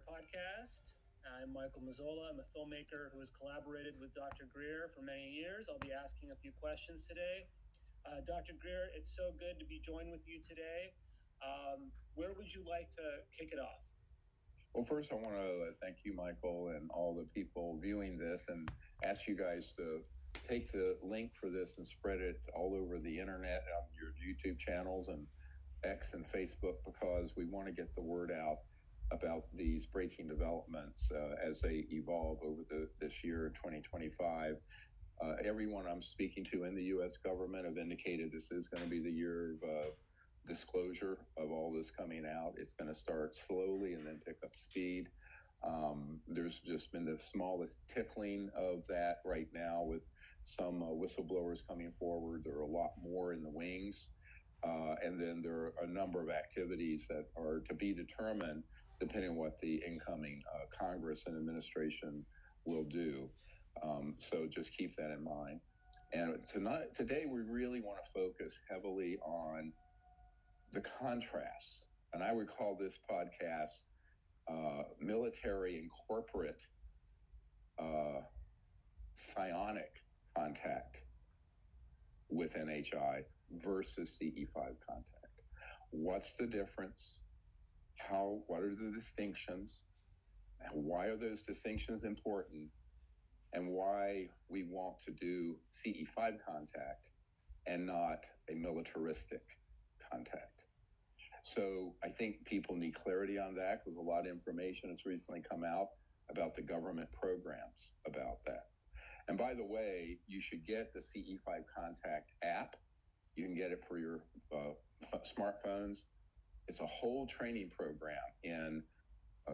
podcast. I'm Michael Mazzola. I'm a filmmaker who has collaborated with Dr. Greer for many years. I'll be asking a few questions today. Dr. Greer, it's so good to be joined with you today. Where would you like to kick it off? Well, first, I want to thank you, Michael, and all the people viewing this, and ask you guys to take the link for this and spread it all over the internet on your YouTube channels and X and Facebook, because we want to get the word out about these breaking developments as they evolve over this year, 2025. Everyone I'm speaking to in the U.S. government have indicated this is going to be the year of disclosure of all this coming out. It's going to start slowly and then pick up speed. There's just been the smallest tickling of that right now with some whistleblowers coming forward. There are a lot more in the wings. And then there are a number of activities that are to be determined depending on what the incoming Congress and administration will do. So just keep that in mind. And today we really want to focus heavily on the contrast. And I would call this podcast military and corporate psionic contact with NHI versus CE5 contact. What's the difference? What are the distinctions? And why are those distinctions important? And why we want to do CE5 contact and not a militaristic contact. So I think people need clarity on that, because a lot of information has recently come out about the government programs about that. And by the way, you should get the CE5 Contact app. You can get it for your smartphones. It's a whole training program in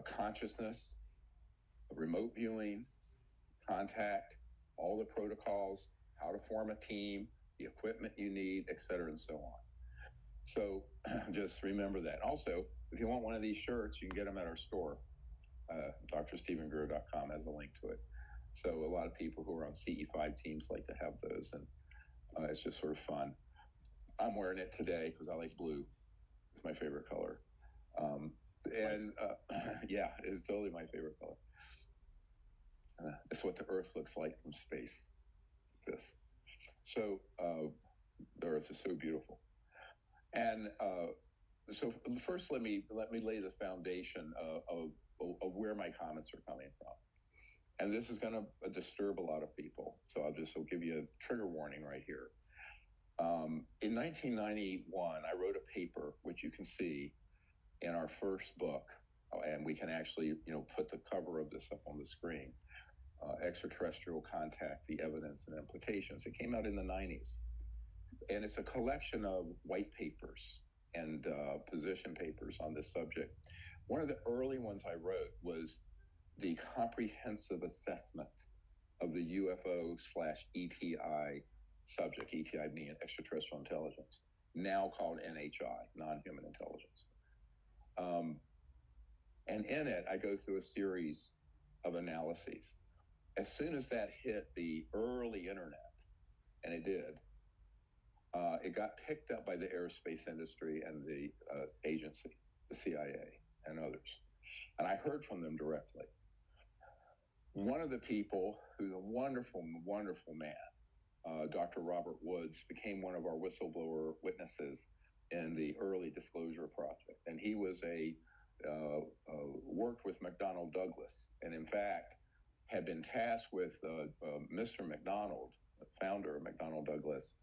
consciousness, remote viewing, contact, all the protocols, how to form a team, the equipment you need, et cetera, and so on. So just remember that. Also, if you want one of these shirts, you can get them at our store. drstevengreer.com has a link to it. So a lot of people who are on CE5 teams like to have those, and it's just sort of fun. I'm wearing it today because I like blue. It's my favorite color. Yeah, it's totally my favorite color. It's what the Earth looks like from space. This. So the Earth is so beautiful. And so first, let me lay the foundation of where my comments are coming from. And this is going to disturb a lot of people. So I'll give you a trigger warning right here. In 1991, I wrote a paper, which you can see in our first book, and we can actually, put the cover of this up on the screen. Extraterrestrial Contact, the Evidence and Implications. It came out in the 90s. And it's a collection of white papers and position papers on this subject. One of the early ones I wrote was the comprehensive assessment of the UFO/ETI subject, ETI being extraterrestrial intelligence, now called NHI, non-human intelligence. And in it, I go through a series of analyses. As soon as that hit the early internet, and it did, it got picked up by the aerospace industry and the agency, the CIA, and others. And I heard from them directly. One of the people, who's a wonderful, wonderful man, Dr. Robert Woods, became one of our whistleblower witnesses in the early disclosure project. And he was worked with McDonnell Douglas, and in fact, had been tasked with Mr. McDonald, the founder of McDonnell Douglas,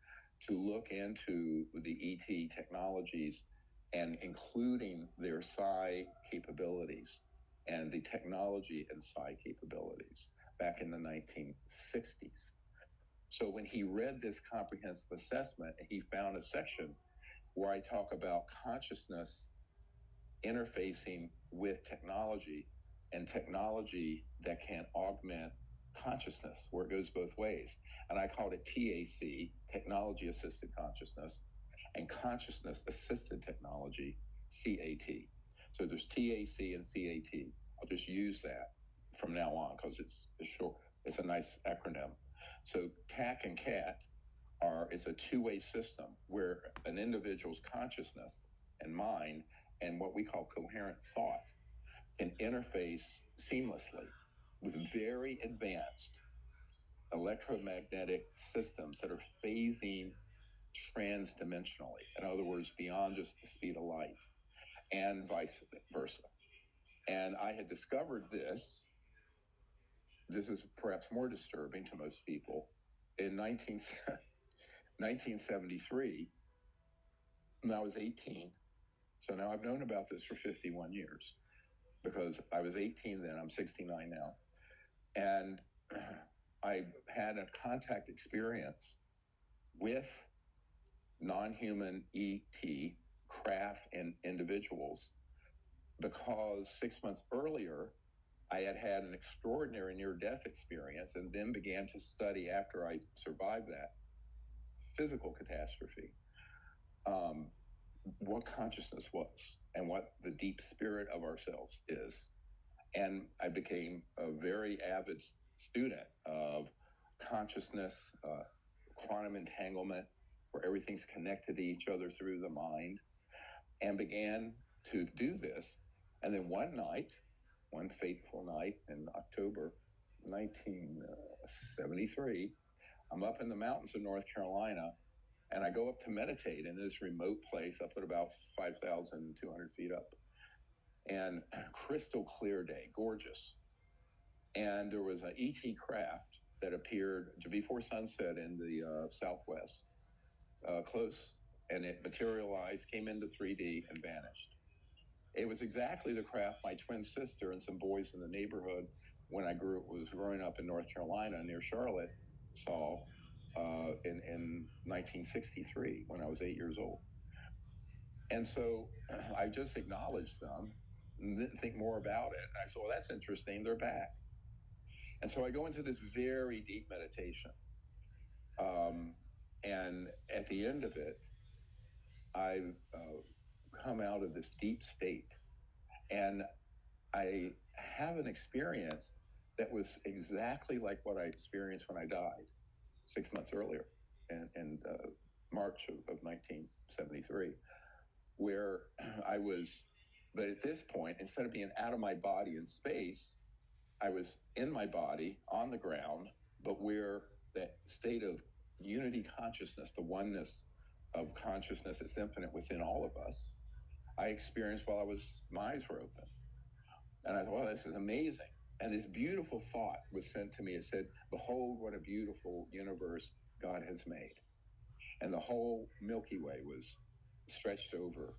to look into the ET technologies and including their psi capabilities and the technology and psi capabilities back in the 1960s. So when he read this comprehensive assessment, he found a section where I talk about consciousness interfacing with technology, and technology that can augment consciousness, where it goes both ways. And I called it TAC, technology assisted consciousness, and consciousness assisted technology, CAT. So there's TAC and CAT. I'll just use that from now on because it's short. It's a nice acronym. So TAC and CAT it's a two-way system where an individual's consciousness and mind and what we call coherent thought and interface seamlessly with very advanced electromagnetic systems that are phasing transdimensionally. In other words, beyond just the speed of light, and vice versa. And I had discovered this. This is perhaps more disturbing to most people. In 1973, when I was 18. So now I've known about this for 51 years because I was 18 then, I'm 69 now. And I had a contact experience with non-human ET craft and individuals because 6 months earlier, I had had an extraordinary near-death experience and then began to study after I survived that physical catastrophe, what consciousness was and what the deep spirit of ourselves is. And I became a very avid student of consciousness, quantum entanglement, where everything's connected to each other through the mind, and began to do this. And then one night, one fateful night in October 1973, I'm up in the mountains of North Carolina, and I go up to meditate in this remote place up at about 5,200 feet up. And crystal clear day, gorgeous. And there was an ET craft that appeared before sunset in the southwest, close, and it materialized, came into 3D, and vanished. It was exactly the craft my twin sister and some boys in the neighborhood when I was growing up in North Carolina near Charlotte saw in 1963 when I was 8 years old. And so I just acknowledged them and didn't think more about it. I said, well, that's interesting. They're back. And so I go into this very deep meditation. And at the end of it, I come out of this deep state. And I have an experience that was exactly like what I experienced when I died 6 months earlier in March of 1973, where I was, but at this point, instead of being out of my body in space, I was in my body on the ground, but where that state of unity consciousness, the oneness of consciousness that's infinite within all of us, I experienced while my eyes were open. And I thought, well, this is amazing. And this beautiful thought was sent to me. It said, behold, what a beautiful universe God has made. And the whole Milky Way was stretched over.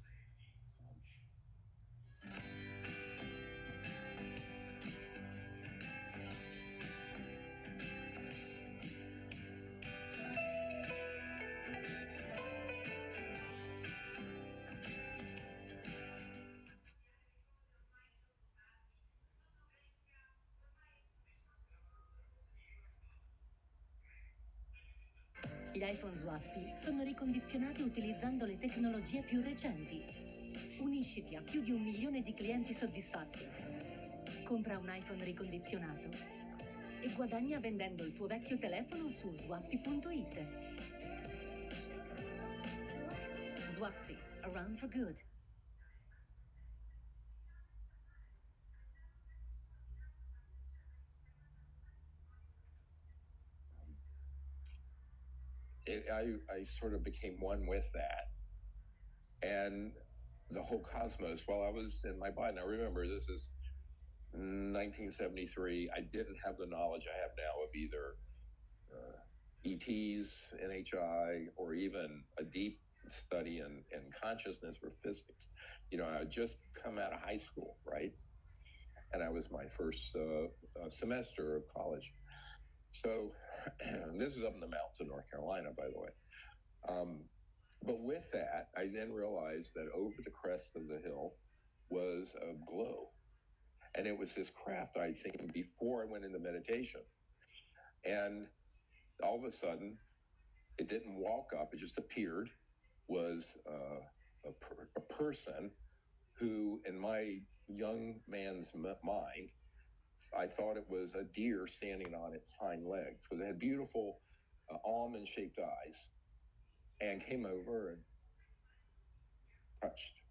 Gli iPhone Swappi sono ricondizionati utilizzando le tecnologie più recenti. Unisciti a più di 1 milione di clienti soddisfatti. Compra un iPhone ricondizionato e guadagna vendendo il tuo vecchio telefono su swappi.it. Swappi, around for good. I sort of became one with that. And the whole cosmos, while I was in my body. Now remember, this is 1973. I didn't have the knowledge I have now of either ETs, NHI, or even a deep study in consciousness or physics. You know, I had just come out of high school, right? And I was my first semester of college. So this is up in the mountains of North Carolina, by the way. But with that, I then realized that over the crest of the hill was a glow. And it was this craft I'd seen before I went into meditation. And all of a sudden, it didn't walk up, it just appeared, was a person who, in my young man's mind, I thought it was a deer standing on its hind legs because it had beautiful almond-shaped eyes, and came over and touched.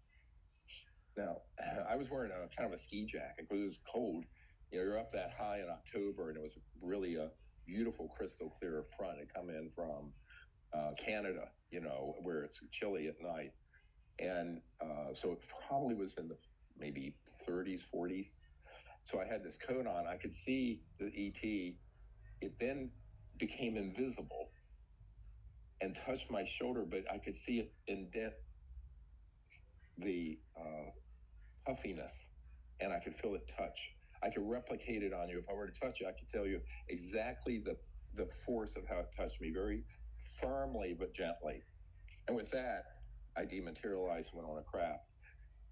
Now, I was wearing a kind of a ski jacket because it was cold. You know, you're up that high in October, and it was really a beautiful crystal clear front. It come in from Canada, you know, where it's chilly at night. And so it probably was in the maybe 30s, 40s. So I had this coat on. I could see the ET. It then became invisible and touched my shoulder, but I could see it indent the puffiness, and I could feel it touch. I could replicate it on you. If I were to touch you, I could tell you exactly the force of how it touched me, very firmly but gently. And with that, I dematerialized and went on a craft.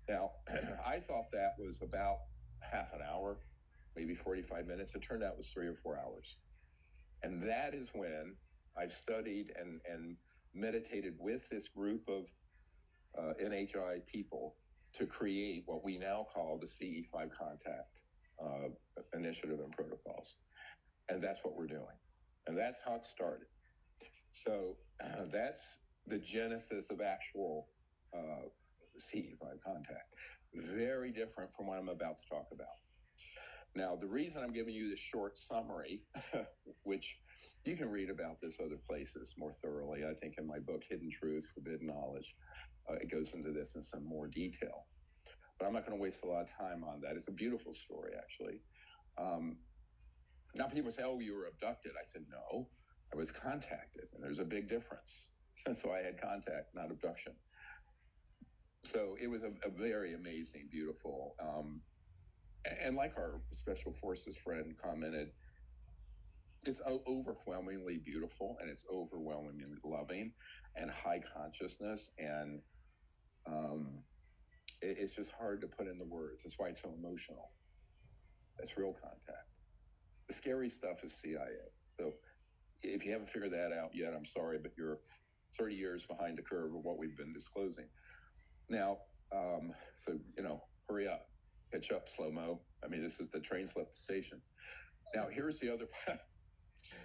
Now, I thought that was about half an hour, maybe 45 minutes. It turned out it was 3 or 4 hours. And that is when I studied and meditated with this group of NHI people to create what we now call the CE5 contact initiative and protocols. And that's what we're doing. And that's how it started. So that's the genesis of actual CE5 contact. Very different from what I'm about to talk about. Now, the reason I'm giving you this short summary, which you can read about this other places more thoroughly, I think in my book, Hidden Truths, Forbidden Knowledge, it goes into this in some more detail. But I'm not going to waste a lot of time on that. It's a beautiful story, actually. Now people say, oh, you were abducted. I said, no, I was contacted, and there's a big difference. So I had contact, not abduction. So it was a very amazing, beautiful, and like our Special Forces friend commented, it's overwhelmingly beautiful, and it's overwhelmingly loving and high consciousness, and it's just hard to put into words. That's why it's so emotional. That's real contact. The scary stuff is CIA. So if you haven't figured that out yet, I'm sorry, but you're 30 years behind the curve of what we've been disclosing. Now, so, you know, hurry up, catch up, slow-mo. I mean, this is the train's left the station. Now, here's the other part.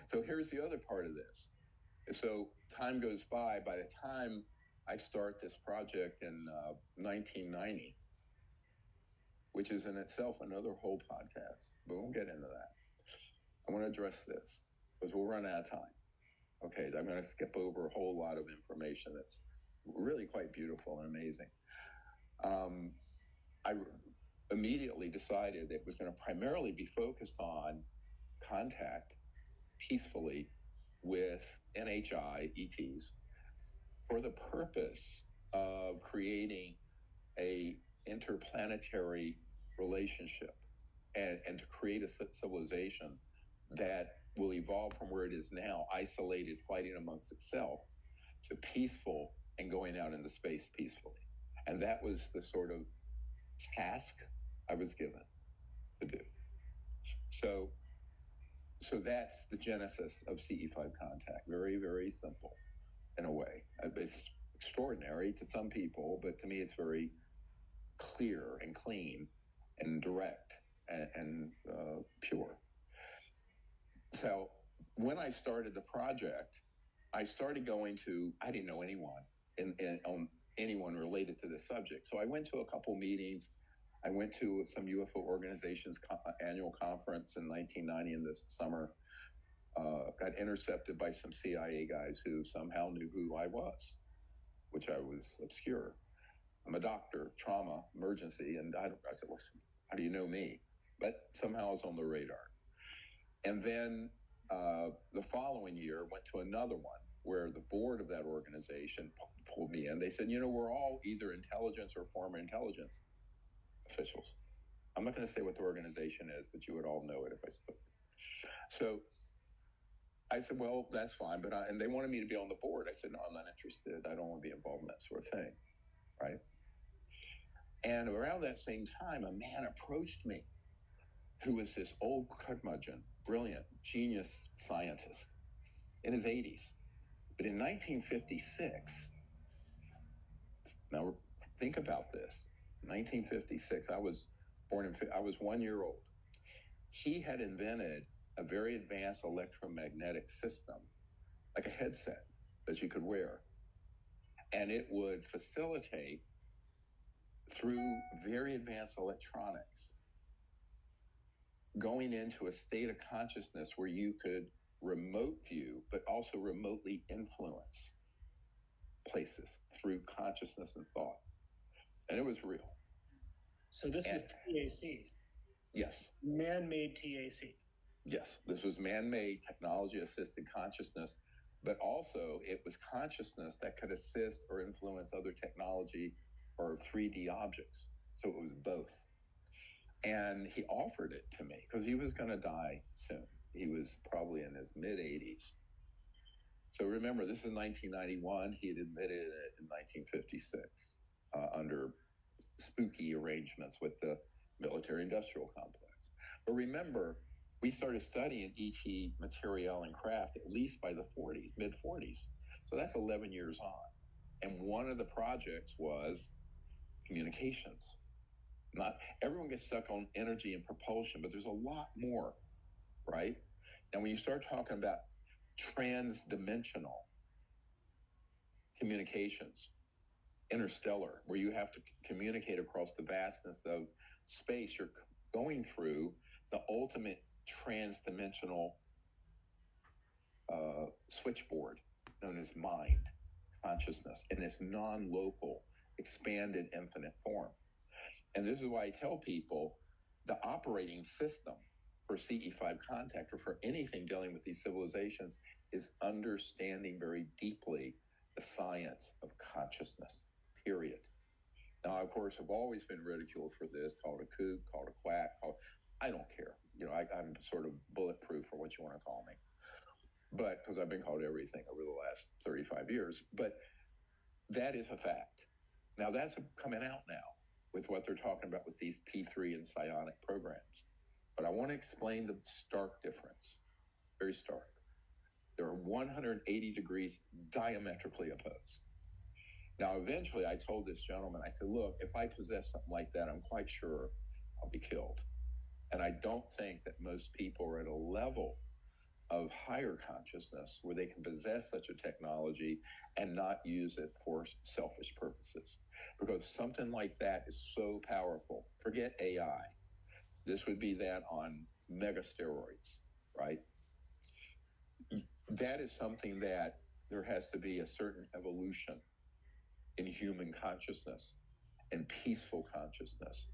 So here's the other part of this. So time goes by the time I start this project in 1990, which is in itself another whole podcast, but we'll get into that. I want to address this because we'll run out of time. Okay, I'm going to skip over a whole lot of information that's really quite beautiful and amazing. I immediately decided it was going to primarily be focused on contact peacefully with NHI ETs for the purpose of creating a interplanetary relationship and to create a civilization that will evolve from where it is now, isolated, fighting amongst itself, to peaceful and going out into space peacefully. And that was the sort of task I was given to do. So that's the genesis of CE5 contact. Very, very simple in a way. It's extraordinary to some people, but to me it's very clear and clean and direct and pure. So when I started the project, I started going to, I didn't know anyone anyone related to this subject. So I went to a couple meetings. I went to some UFO organizations annual conference in 1990 in the summer. Got intercepted by some CIA guys who somehow knew who I was, which I was obscure. I'm a doctor, trauma, emergency, and I said, well, how do you know me? But somehow I was on the radar. And then the following year, went to another one where the board of that organization pulled me in. They said, you know, we're all either intelligence or former intelligence officials. I'm not going to say what the organization is, but you would all know it if I spoke. So I said, well, that's fine. And they wanted me to be on the board. I said, no, I'm not interested. I don't want to be involved in that sort of thing. Right. And around that same time, a man approached me who was this old curmudgeon, brilliant, genius scientist in his 80s. But in 1956, now think about this, 1956, I was 1 year old. He had invented a very advanced electromagnetic system, like a headset that you could wear. And it would facilitate through very advanced electronics, going into a state of consciousness where you could remote view, but also remotely influence places through consciousness and thought. And it was real. So this was TAC. Yes. Man-made TAC. Yes. This was man-made technology-assisted consciousness, but also it was consciousness that could assist or influence other technology or 3D objects. So it was both. And he offered it to me because he was going to die soon. He was probably in his mid-80s. So remember, this is 1991. He had admitted it in 1956 under spooky arrangements with the military-industrial complex. But remember, we started studying ET material and craft at least by the 40s, mid-40s. So that's 11 years on. And one of the projects was communications. Not everyone gets stuck on energy and propulsion, but there's a lot more, right? And when you start talking about trans-dimensional communications, interstellar, where you have to communicate across the vastness of space, you're going through the ultimate trans-dimensional switchboard known as mind, consciousness, in its non-local, expanded, infinite form. And this is why I tell people the operating system for CE5 contact or for anything dealing with these civilizations is understanding very deeply the science of consciousness, period. Now, of course, I've always been ridiculed for this, called a kook, called a quack. I don't care. You know, I'm sort of bulletproof for what you want to call me. But because I've been called everything over the last 35 years. But that is a fact. Now, that's coming out now with what they're talking about with these P3 and psionic programs. But I want to explain the stark difference, very stark. There are 180 degrees diametrically opposed. Now, eventually, I told this gentleman, I said, look, if I possess something like that, I'm quite sure I'll be killed. And I don't think that most people are at a level of higher consciousness where they can possess such a technology and not use it for selfish purposes. Because something like that is so powerful. Forget AI. This would be that on mega steroids, right? That is something that there has to be a certain evolution in human consciousness and peaceful consciousness.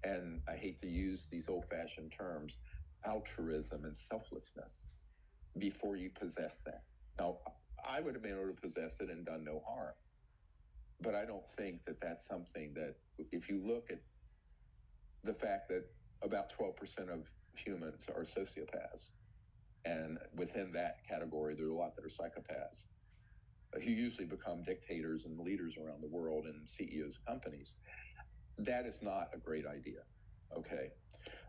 And I hate to use these old-fashioned terms, altruism and selflessness, before you possess that. Now, I would have been able to possess it and done no harm. But I don't think that that's something that, if you look at the fact that about 12% of humans are sociopaths, and within that category, there are a lot that are psychopaths, who usually become dictators and leaders around the world and CEOs of companies. That is not a great idea. Okay.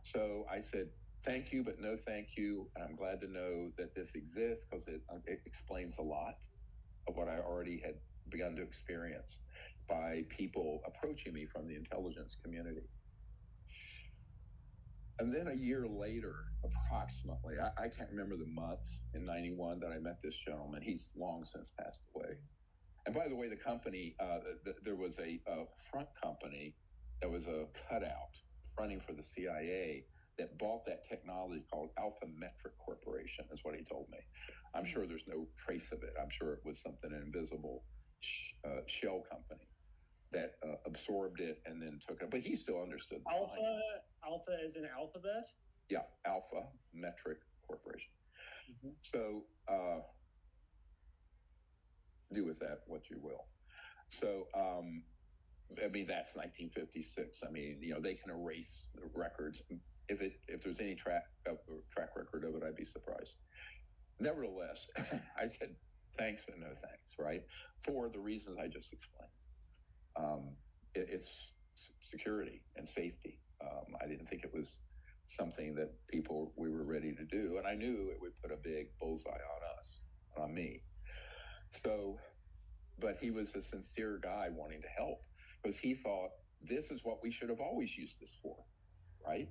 So I said, thank you, but no thank you. And I'm glad to know that this exists because it explains a lot of what I already had begun to experience by people approaching me from the intelligence community. And then a year later, approximately, I can't remember the month, in 91 that I met this gentleman. He's long since passed away. And by the way, the company, there was a front company that was a cutout fronting for the CIA that bought that technology called Alpha Metric Corporation, is what he told me. I'm sure there's no trace of it. I'm sure it was something, an invisible shell company that absorbed it and then took it. But he still understood the science. Alpha is an alphabet? Yeah, Alpha Metric Corporation. Mm-hmm. So do with that what you will. So, I mean, that's 1956. I mean, you know, they can erase records. If there's any track record of it, I'd be surprised. Nevertheless, I said, thanks, but no thanks, right? For the reasons I just explained. It's security and safety. I didn't think it was something that we were ready to do. And I knew it would put a big bullseye on us, on me. So, but he was a sincere guy wanting to help because he thought this is what we should have always used this for, right?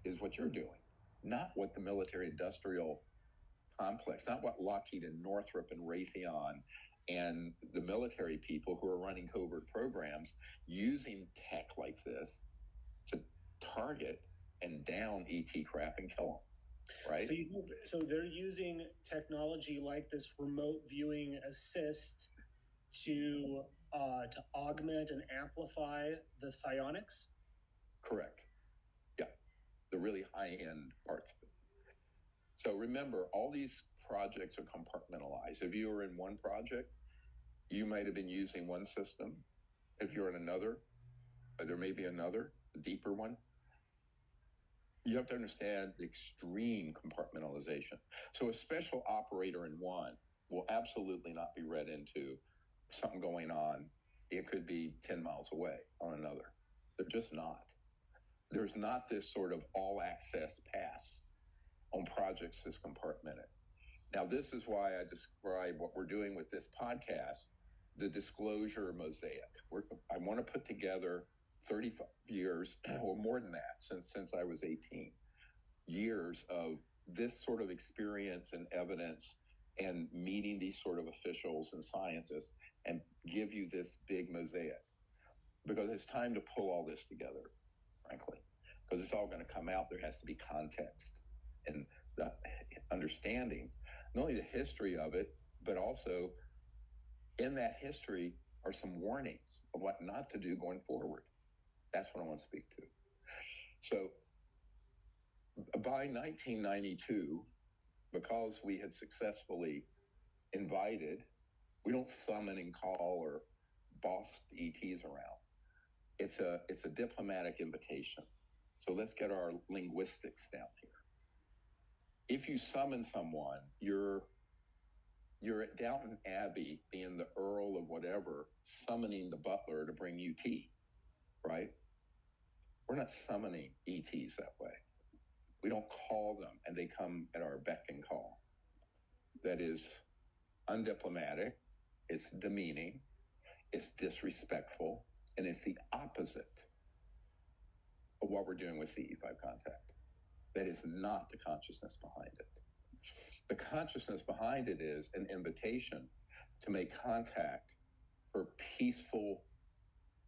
Is what you're doing, not what the military industrial complex, not what Lockheed and Northrop and Raytheon and the military people who are running covert programs using tech like this to target and down ET craft and kill them, right? So they're using technology like this remote viewing assist to augment and amplify the psionics? Correct. Yeah, the really high-end parts of it. So remember, all these projects are compartmentalized. If you were in one project, you might have been using one system. If you're in another, there may be another, a deeper one. You have to understand the extreme compartmentalization. So a special operator in one will absolutely not be read into something going on. It could be 10 miles away on another. They're just not. There's not this sort of all access pass on projects that's compartmented. Now, this is why I describe what we're doing with this podcast, the disclosure mosaic. I want to put together 35 years or more than that since I was 18 years of this sort of experience and evidence and meeting these sort of officials and scientists and give you this big mosaic, because it's time to pull all this together, frankly, because it's all going to come out. There has to be context and the understanding, not only the history of it, but also in that history are some warnings of what not to do going forward. That's what I want to speak to. So by 1992, because we had successfully invited, we don't summon and call or boss ETs around. It's a diplomatic invitation. So let's get our linguistics down here. If you summon someone, you're at Downton Abbey, being the Earl of whatever, summoning the butler to bring you tea, right? We're not summoning ETs that way. We don't call them and they come at our beck and call. That is undiplomatic, it's demeaning, it's disrespectful, and it's the opposite of what we're doing with CE5 contact. That is not the consciousness behind it. The consciousness behind it is an invitation to make contact for peaceful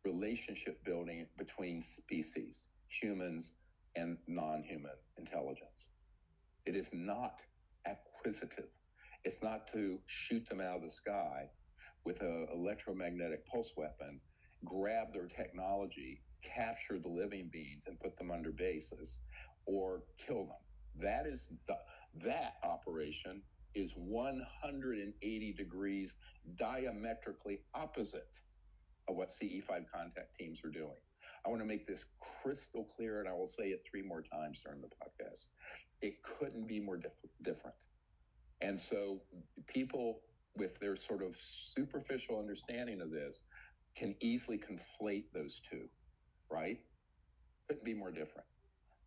relationship building between species, humans and non-human intelligence. It is not acquisitive. It's not to shoot them out of the sky with an electromagnetic pulse weapon, grab their technology, capture the living beings and put them under bases, or kill them. That operation is 180 degrees diametrically opposite of what CE5 contact teams are doing. I want to make this crystal clear, and I will say it 3 more times during the podcast. It couldn't be more different. And so people with their sort of superficial understanding of this can easily conflate those two, right? Couldn't be more different.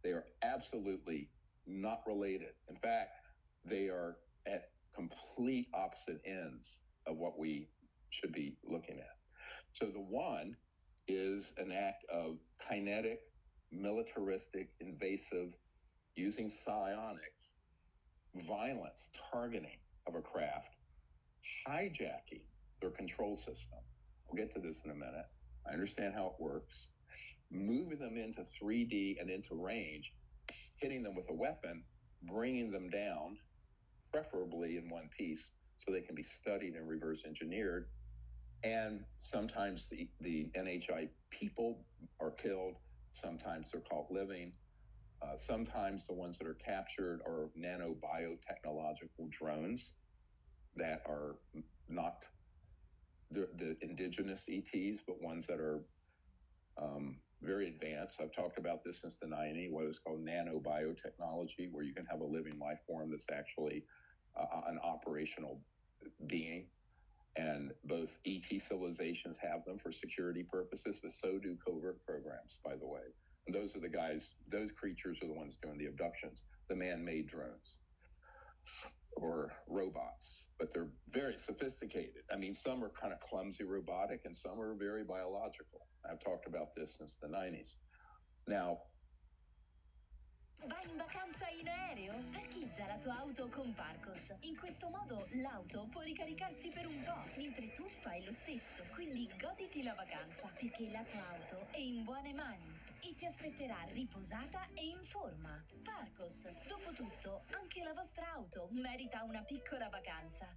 They are absolutely not related. In fact, they are at complete opposite ends of what we should be looking at. So the one is an act of kinetic, militaristic, invasive, using psionics, violence, targeting of a craft, hijacking their control system. We'll get to this in a minute. I understand how it works. Moving them into 3D and into range, hitting them with a weapon, bringing them down, preferably in one piece, so they can be studied and reverse engineered. And sometimes the NHI people are killed. Sometimes they're caught living. Sometimes the ones that are captured are nanobiotechnological drones that are not the indigenous ETs, but ones that are very advanced. I've talked about this since the 90s, what is called nanobiotechnology, where you can have a living life form that's actually an operational being. And both ET civilizations have them for security purposes, but so do covert programs, by the way. And those are the guys, those creatures are the ones doing the abductions, the man-made drones or robots, but they're very sophisticated. I mean, some are kind of clumsy robotic and some are very biological. I've talked about this since the 90s. Now, vai in vacanza in aereo! aereo? Parcheggia la tua auto con Parcos. In questo modo l'auto può ricaricarsi per un po', mentre tu fai lo stesso. Quindi goditi la vacanza, perché la tua auto è in buone mani e ti aspetterà riposata e in forma. Parcos, dopotutto, anche la vostra auto merita una piccola vacanza.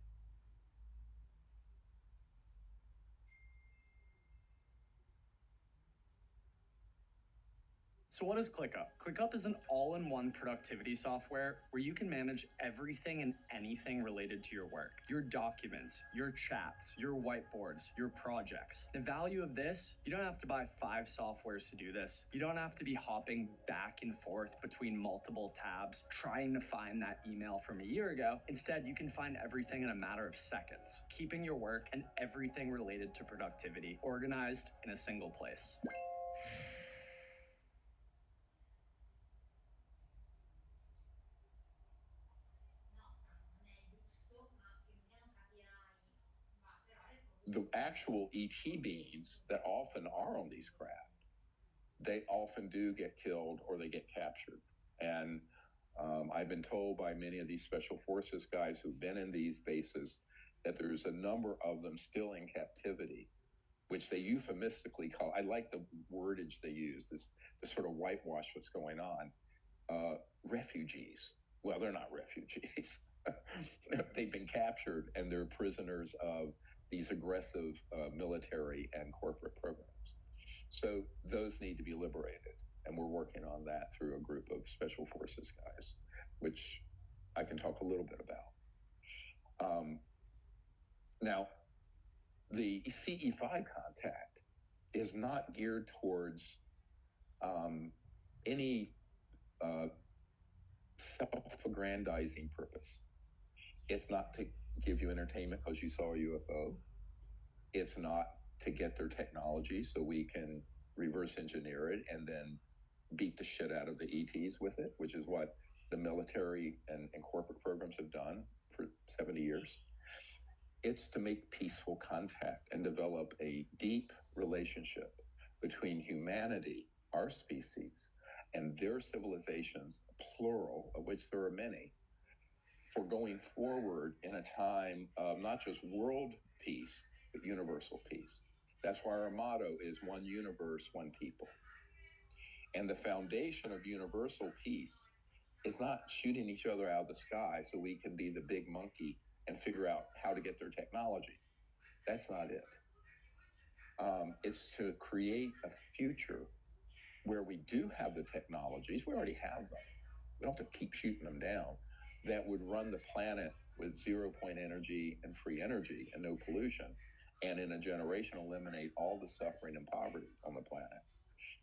So what is ClickUp? ClickUp is an all-in-one productivity software where you can manage everything and anything related to your work. Your documents, your chats, your whiteboards, your projects. The value of this, you don't have to buy 5 softwares to do this. You don't have to be hopping back and forth between multiple tabs, trying to find that email from a year ago. Instead, you can find everything in a matter of seconds, keeping your work and everything related to productivity organized in a single place. The actual ET beings that often are on these craft, they often do get killed or they get captured. And I've been told by many of these special forces guys who've been in these bases that there's a number of them still in captivity, which they euphemistically call, I like the wordage they use, this to sort of whitewash what's going on, refugees. Well, they're not refugees. They've been captured and they're prisoners of these aggressive military and corporate programs. So those need to be liberated. And we're working on that through a group of special forces guys, which I can talk a little bit about. Now, the CE5 contact is not geared towards any self-aggrandizing purpose. It's not to give you entertainment because you saw a UFO. It's not to get their technology so we can reverse engineer it and then beat the shit out of the ETs with it, which is what the military and corporate programs have done for 70 years. It's to make peaceful contact and develop a deep relationship between humanity, our species, and their civilizations, plural, of which there are many, for going forward in a time of not just world peace, but universal peace. That's why our motto is one universe, one people. And the foundation of universal peace is not shooting each other out of the sky so we can be the big monkey and figure out how to get their technology. That's not it. It's to create a future where we do have the technologies. We already have them. We don't have to keep shooting them down. That would run the planet with 0-point energy and free energy and no pollution. And in a generation, eliminate all the suffering and poverty on the planet.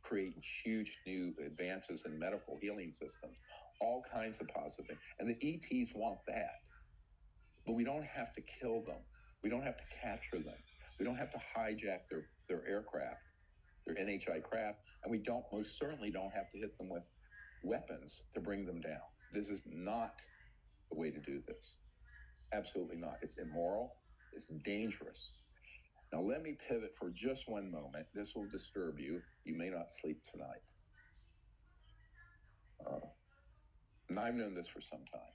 Create huge new advances in medical healing systems, all kinds of positive things. And the ETs want that. But we don't have to kill them. We don't have to capture them. We don't have to hijack their aircraft, their NHI craft, and we most certainly don't have to hit them with weapons to bring them down. This is not the way to do this. Absolutely not. It's immoral. It's dangerous. Now, let me pivot for just one moment. This will disturb you. You may not sleep tonight. And I've known this for some time.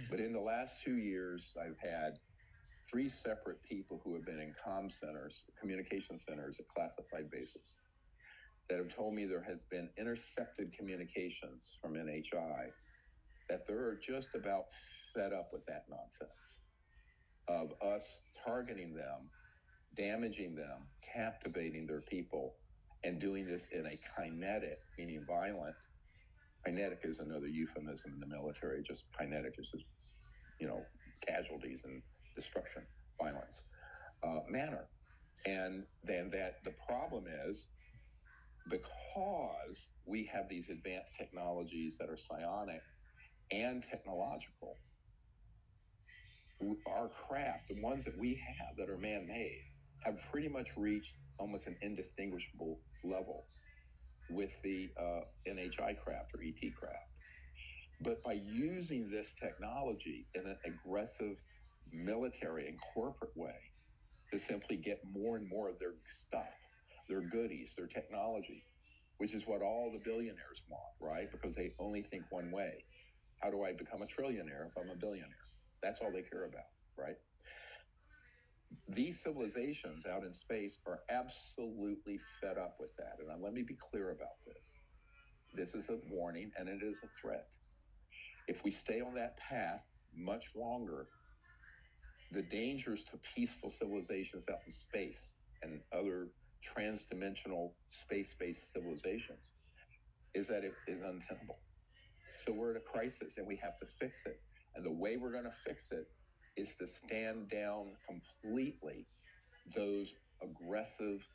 But in the last 2 years, I've had 3 separate people who have been in comm centers, communication centers at classified bases, that have told me there has been intercepted communications from NHI, that they're just about fed up with that nonsense of us targeting them, damaging them, captivating their people, and doing this in a kinetic, meaning violent. Kinetic is another euphemism in the military. Just kinetic is just, casualties and destruction, violence manner. And then that the problem is, because we have these advanced technologies that are psionic and technological, our craft, the ones that we have that are man-made, have pretty much reached almost an indistinguishable level with the NHI craft or ET craft. But by using this technology in an aggressive military and corporate way to simply get more and more of their stuff, their goodies, their technology, which is what all the billionaires want, right? Because they only think one way. How do I become a trillionaire if I'm a billionaire? That's all they care about, right? These civilizations out in space are absolutely fed up with that. And let me be clear about this. This is a warning and it is a threat. If we stay on that path much longer, the dangers to peaceful civilizations out in space and other transdimensional space-based civilizations is that it is untenable. So we're at a crisis and we have to fix it. And the way we're going to fix it is to stand down completely those aggressive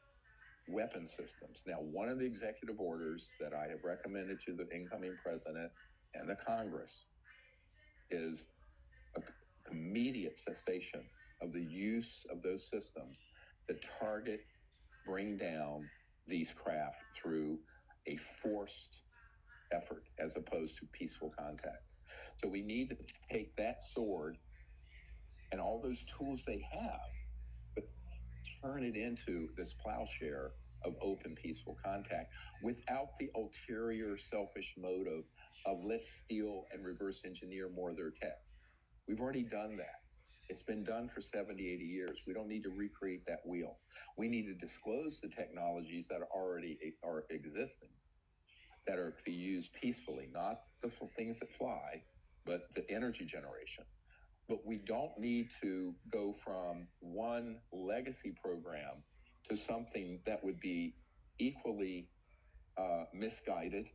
weapon systems. Now, one of the executive orders that I have recommended to the incoming president and the Congress is an immediate cessation of the use of those systems that target, bring down these craft through a forced effort as opposed to peaceful contact. So we need to take that sword and all those tools they have, but turn it into this plowshare of open, peaceful contact without the ulterior, selfish motive of let's steal and reverse engineer more of their tech. We've already done that. It's been done for 70, 80 years. We don't need to recreate that wheel. We need to disclose the technologies that already are existing, that are to be used peacefully, not the things that fly, but the energy generation. But we don't need to go from one legacy program to something that would be equally misguided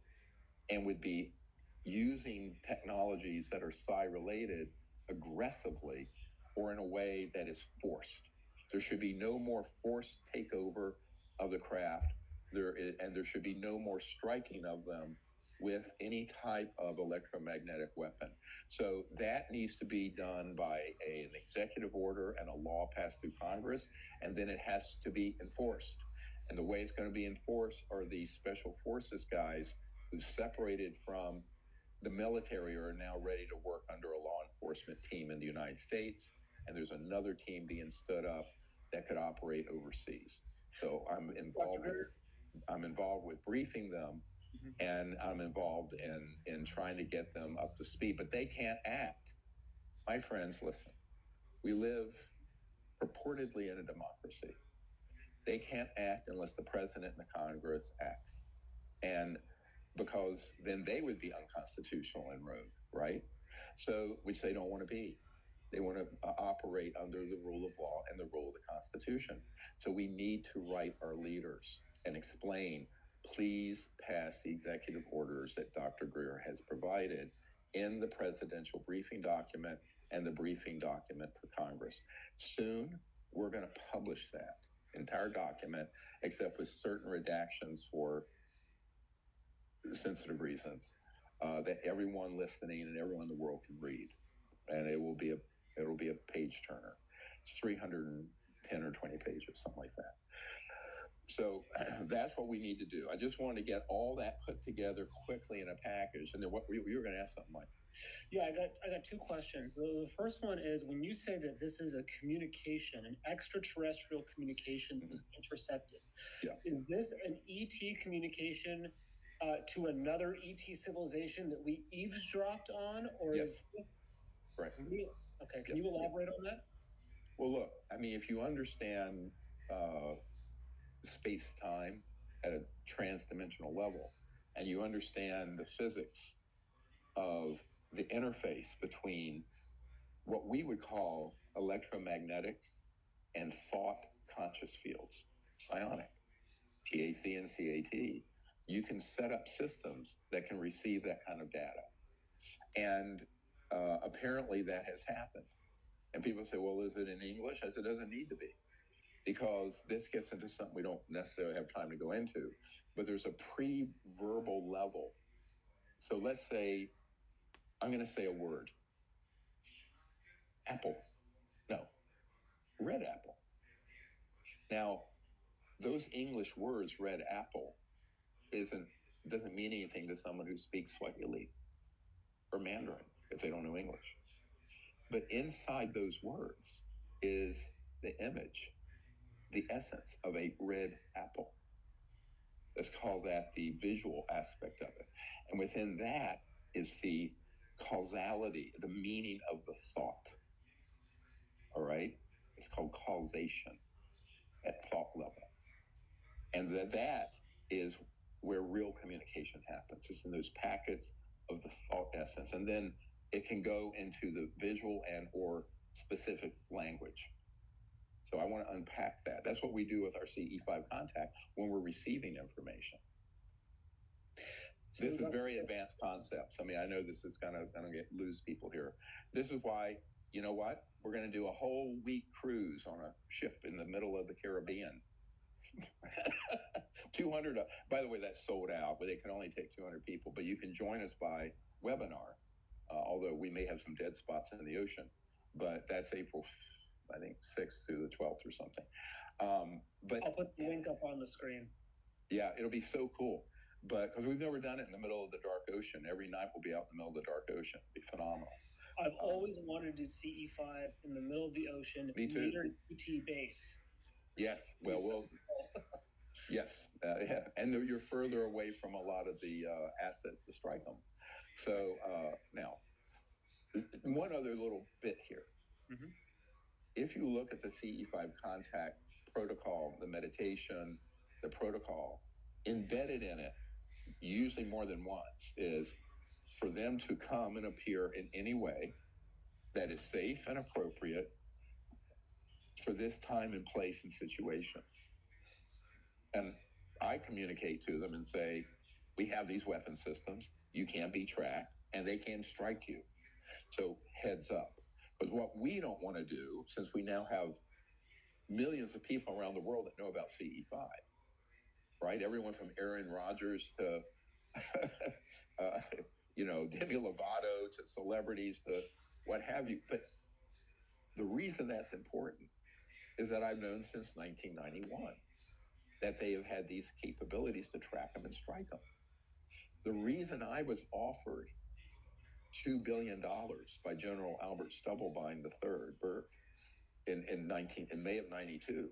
and would be using technologies that are psi-related aggressively or in a way that is forced. There should be no more forced takeover of the craft, and there should be no more striking of them with any type of electromagnetic weapon. So that needs to be done by an executive order and a law passed through Congress, and then it has to be enforced. And the way it's going to be enforced are these special forces guys who separated from the military are now ready to work under a law enforcement team in the United States. And there's another team being stood up that could operate overseas. So I'm involved with briefing them, and I'm involved in trying to get them up to speed, but they can't act. My friends, listen, we live purportedly in a democracy. They can't act unless the president and the Congress acts. And because then they would be unconstitutional and rogue, right? So, which they don't want to be. They want to operate under the rule of law and the rule of the Constitution. So we need to write our leaders and explain, please pass the executive orders that Dr. Greer has provided in the presidential briefing document and the briefing document for Congress. Soon, we're going to publish that entire document, except with certain redactions for sensitive reasons, that everyone listening and everyone in the world can read, and it'll be a page turner. It's 310 or 20 pages, something like that. So that's what we need to do. I just wanted to get all that put together quickly in a package. And then what you were going to ask something, Mike? Yeah, I got two questions. The first one is, when you say that this is a communication, an extraterrestrial communication that was intercepted, is this an ET communication to another ET civilization that we eavesdropped on, or yes, right? Okay, can you elaborate on that? Well, look, I mean, if you understand space-time at a trans-dimensional level, and you understand the physics of the interface between what we would call electromagnetics and thought conscious fields, psionic, TAC and CAT, you can set up systems that can receive that kind of data. And apparently that has happened. And people say, well, is it in English? I said, it doesn't need to be, because this gets into something we don't necessarily have time to go into, but there's a pre-verbal level. So let's say, I'm going to say a word. Apple. No. Red apple. Now, those English words, red apple, doesn't mean anything to someone who speaks Swahili or Mandarin if they don't know English. But inside those words is the image, the essence of a red apple. Let's call that the visual aspect of it. And within that is the causality, the meaning of the thought. All right? It's called causation at thought level. And that is where real communication happens. It's in those packets of the thought essence. And then it can go into the visual and or specific language. So I want to unpack that. That's what we do with our CE5 contact when we're receiving information. This is very advanced concepts. I mean, I know this is going to lose people here. This is why, you know what? We're going to do a whole week cruise on a ship in the middle of the Caribbean. 200, by the way, that's sold out, but it can only take 200 people. But you can join us by webinar, although we may have some dead spots in the ocean. But that's April, I think, 6th through the 12th or something. But I'll put the link up on the screen. Yeah, it'll be so cool. But because we've never done it in the middle of the dark ocean. Every night we'll be out in the middle of the dark ocean. It'll be phenomenal. I've always wanted to do CE5 in the middle of the ocean. Me too. Near ET base. Yes. Well, yes. Yeah. And you're further away from a lot of the assets to strike them. So now, one other little bit here. Mm-hmm. If you look at the CE5 contact protocol, the meditation, the protocol, embedded in it, usually more than once, is for them to come and appear in any way that is safe and appropriate for this time and place and situation. And I communicate to them and say, we have these weapon systems, you can be tracked, and they can strike you. So heads up. But what we don't want to do, since we now have millions of people around the world that know about CE5, right? Everyone from Aaron Rodgers to Demi Lovato to celebrities to what have you. But the reason that's important is that I've known since 1991 that they have had these capabilities to track them and strike them. The reason I was offered $2 billion by General Albert Stubblebine III, Burt, in May of 92,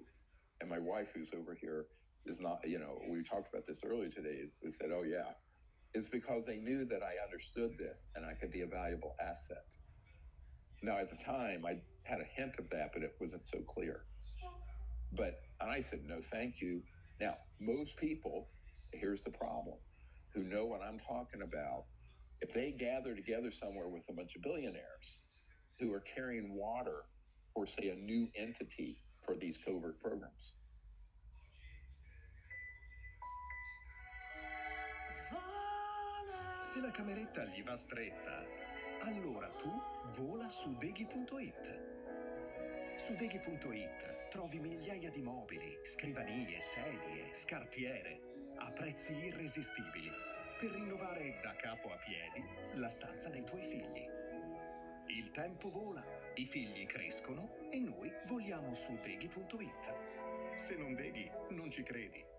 and my wife, who's over here, is not, we talked about this earlier today, who said, oh yeah, it's because they knew that I understood this and I could be a valuable asset. Now, at the time, I had a hint of that, but it wasn't so clear. But I said, no, thank you. Now, most people, here's the problem, who know what I'm talking about, if they gather together somewhere with a bunch of billionaires who are carrying water for, say, a new entity for these covert programs. Se la cameretta gli va stretta, allora tu vola su deghi.it. Su deghi.it trovi migliaia di mobili, scrivanie, sedie, scarpiere a prezzi irresistibili per rinnovare da capo a piedi la stanza dei tuoi figli. Il tempo vola, i figli crescono e noi voliamo su deghi.it. Se non deghi, non ci credi.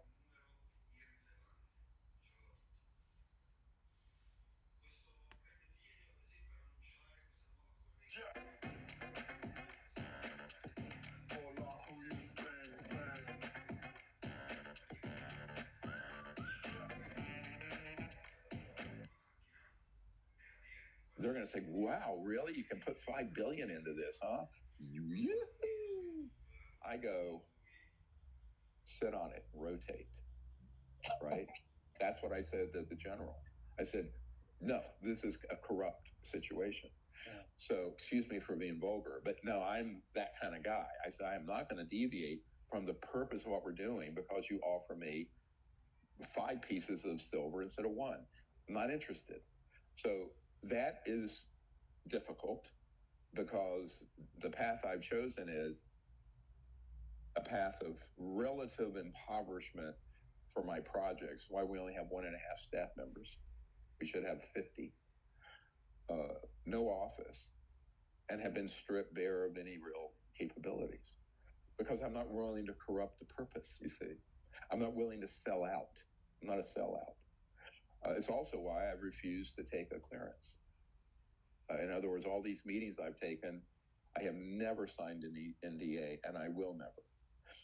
They're going to say, wow, really? You can put $5 billion into this, huh? Yoo-hoo! I go, sit on it, rotate, right? That's what I said to the general. I said, no, this is a corrupt situation. Yeah. So excuse me for being vulgar, but no, I'm that kind of guy. I said, I'm not going to deviate from the purpose of what we're doing because you offer me 5 pieces of silver instead of 1. I'm not interested. So that is difficult because the path I've chosen is a path of relative impoverishment for my projects. Why we only have 1.5 staff members. We should have 50. No office, and have been stripped bare of any real capabilities because I'm not willing to corrupt the purpose, you see. I'm not willing to sell out. I'm not a sellout. It's also why I've refused to take a clearance. In other words, all these meetings I've taken, I have never signed an NDA, and I will never.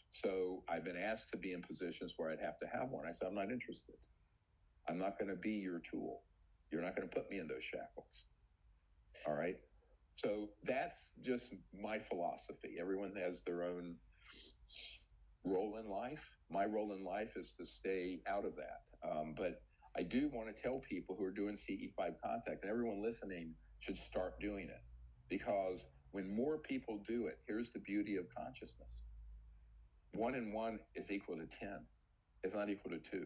So I've been asked to be in positions where I'd have to have one. I said, I'm not interested. I'm not going to be your tool. You're not going to put me in those shackles. All right. So that's just my philosophy. Everyone has their own role in life. My role in life is to stay out of that. But I do want to tell people who are doing CE5 contact, and everyone listening should start doing it, because when more people do it, here's the beauty of consciousness. 1 and 1 is equal to 10. It's not equal to 2.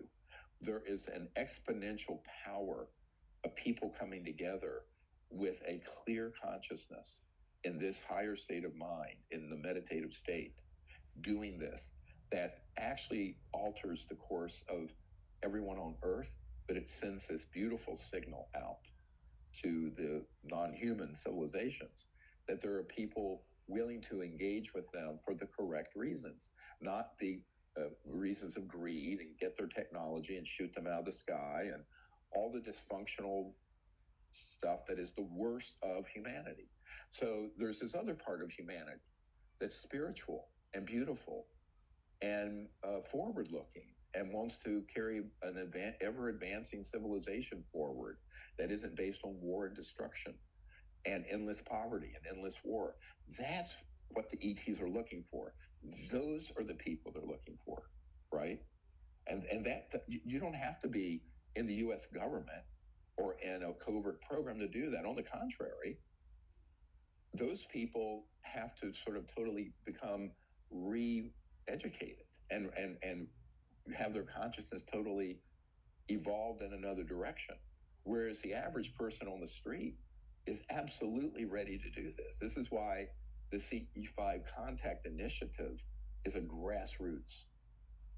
There is an exponential power of people coming together with a clear consciousness in this higher state of mind, in the meditative state, doing this, that actually alters the course of everyone on Earth, but it sends this beautiful signal out to the non-human civilizations that there are people willing to engage with them for the correct reasons, not the reasons of greed and get their technology and shoot them out of the sky and all the dysfunctional stuff that is the worst of humanity. So there's this other part of humanity that's spiritual and beautiful and forward-looking and wants to carry an ever-advancing civilization forward that isn't based on war and destruction and endless poverty and endless war. That's what the ETs are looking for. Those are the people they're looking for, right? And that you don't have to be in the U.S. government or in a covert program to do that. On the contrary, those people have to sort of totally become re-educated and have their consciousness totally evolved in another direction. Whereas the average person on the street is absolutely ready to do this. This is why the CE5 Contact Initiative is a grassroots,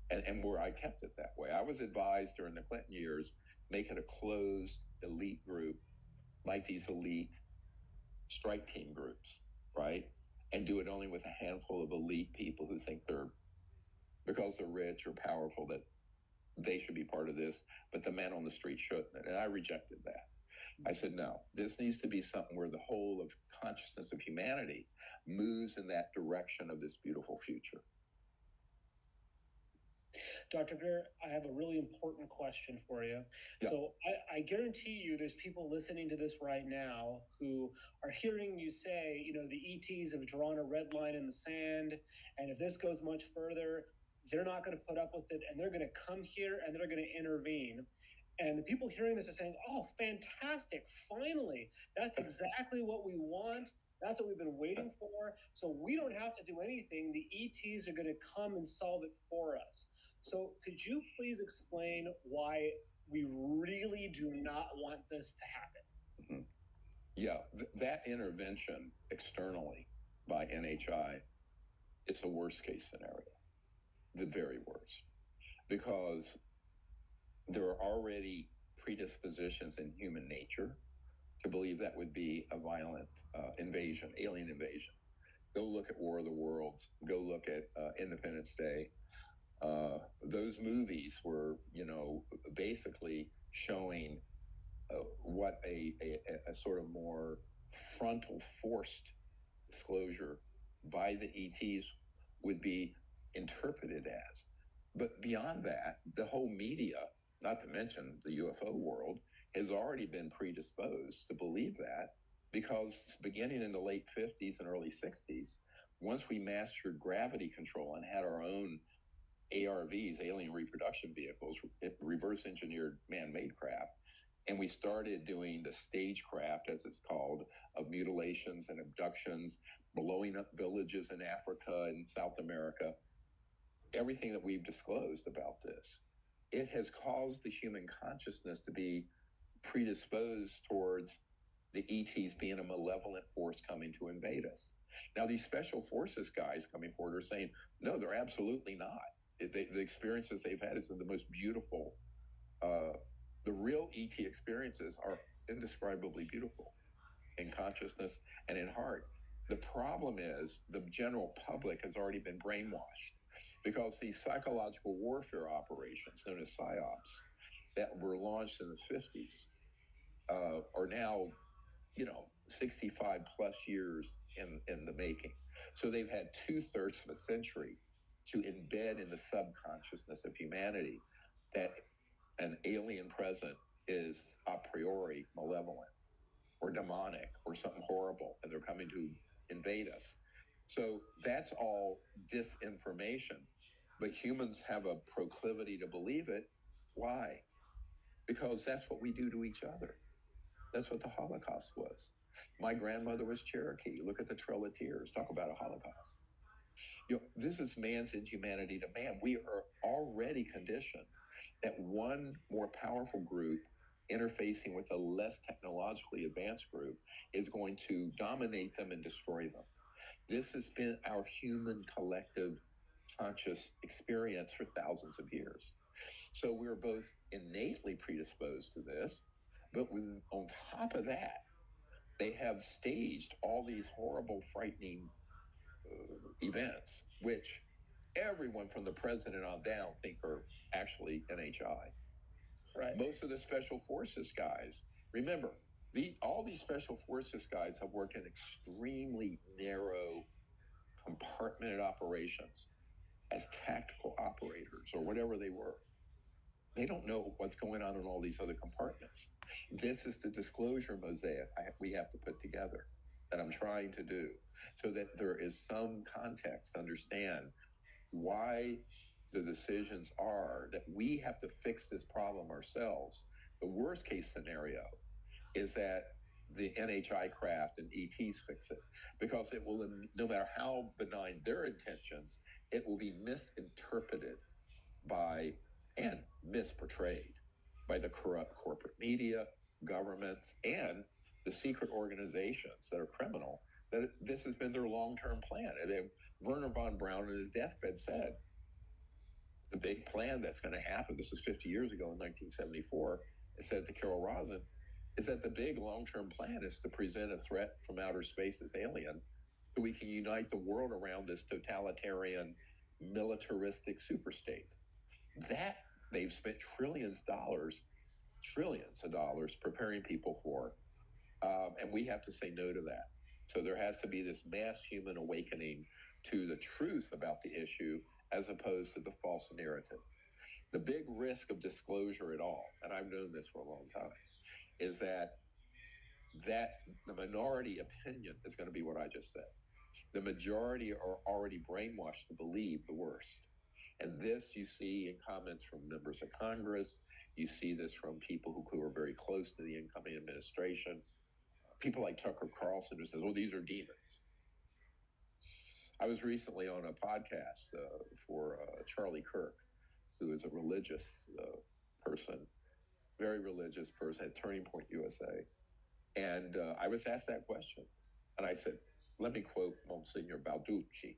and where I kept it that way. I was advised during the Clinton years, make it a closed elite group, like these elite strike team groups, right? And do it only with a handful of elite people who think because they're rich or powerful, that they should be part of this, but the man on the street shouldn't. And I rejected that. I said, no, this needs to be something where the whole of consciousness of humanity moves in that direction of this beautiful future. Dr. Greer, I have a really important question for you. Yeah. So I guarantee you there's people listening to this right now who are hearing you say, the ETs have drawn a red line in the sand, and if this goes much further, they're not going to put up with it, and they're going to come here and they're going to intervene. And the people hearing this are saying, oh, fantastic, finally, that's exactly what we want. That's what we've been waiting for. So we don't have to do anything. The ETs are going to come and solve it for us. So could you please explain why we really do not want this to happen? Mm-hmm. Yeah, that intervention externally by NHI, it's a worst case scenario, the very worst, because there are already predispositions in human nature to believe that would be a violent invasion, alien invasion. Go look at War of the Worlds. Go look at Independence Day. Those movies were, basically showing what a sort of more frontal, forced disclosure by the ETs would be interpreted as. But beyond that, the whole media, not to mention the UFO world, has already been predisposed to believe that, because beginning in the late 50s and early 60s, once we mastered gravity control and had our own ARVs, alien reproduction vehicles, reverse engineered man-made craft, and we started doing the stagecraft, as it's called, of mutilations and abductions, blowing up villages in Africa and South America, everything that we've disclosed about this, it has caused the human consciousness to be predisposed towards the ETs being a malevolent force coming to invade us. Now, these special forces guys coming forward are saying, no, they're absolutely not. The experiences they've had is the most beautiful. The real ET experiences are indescribably beautiful in consciousness and in heart. The problem is the general public has already been brainwashed, because these psychological warfare operations known as PSYOPs that were launched in the 50s are now, 65 plus years in the making. So they've had 2/3 of a century to embed in the subconsciousness of humanity that an alien present is a priori malevolent. or demonic or something horrible, and they're coming to invade us. So that's all disinformation. But humans have a proclivity to believe it. Why? Because that's what we do to each other. That's what the Holocaust was. My grandmother was Cherokee. Look at the Trail of Tears. Talk about a Holocaust. This is man's inhumanity to man. We are already conditioned that one more powerful group interfacing with a less technologically advanced group is going to dominate them and destroy them. This has been our human collective conscious experience for thousands of years. So we're both innately predisposed to this, but on top of that, they have staged all these horrible, frightening events, which everyone from the president on down think are actually NHI. Right. Most of the special forces guys, remember, all these special forces guys have worked in extremely narrow, compartmented operations as tactical operators or whatever they were. They don't know what's going on in all these other compartments. This is the disclosure mosaic we have to put together that I'm trying to do so that there is some context to understand why the decisions are that we have to fix this problem ourselves. The worst case scenario is that the NHI craft and ETs fix it, because it will, no matter how benign their intentions, it will be misinterpreted by and misportrayed by the corrupt corporate media, governments, and the secret organizations that are criminal, that this has been their long-term plan. And Werner von Braun in his deathbed said, the big plan that's going to happen, this was 50 years ago in 1974, it said to Carol Rosin, is that the big long-term plan is to present a threat from outer space as alien so we can unite the world around this totalitarian, militaristic superstate. That they've spent trillions of dollars preparing people for, and we have to say no to that. So there has to be this mass human awakening to the truth about the issue as opposed to the false narrative. The big risk of disclosure at all, and I've known this for a long time, is that the minority opinion is going to be what I just said. The majority are already brainwashed to believe the worst. And this you see in comments from members of Congress. You see this from people who are very close to the incoming administration. People like Tucker Carlson, who says, oh, these are demons. I was recently on a podcast for Charlie Kirk, who is a religious person, very religious person at Turning Point USA. And I was asked that question. And I said, let me quote Monsignor Balducci,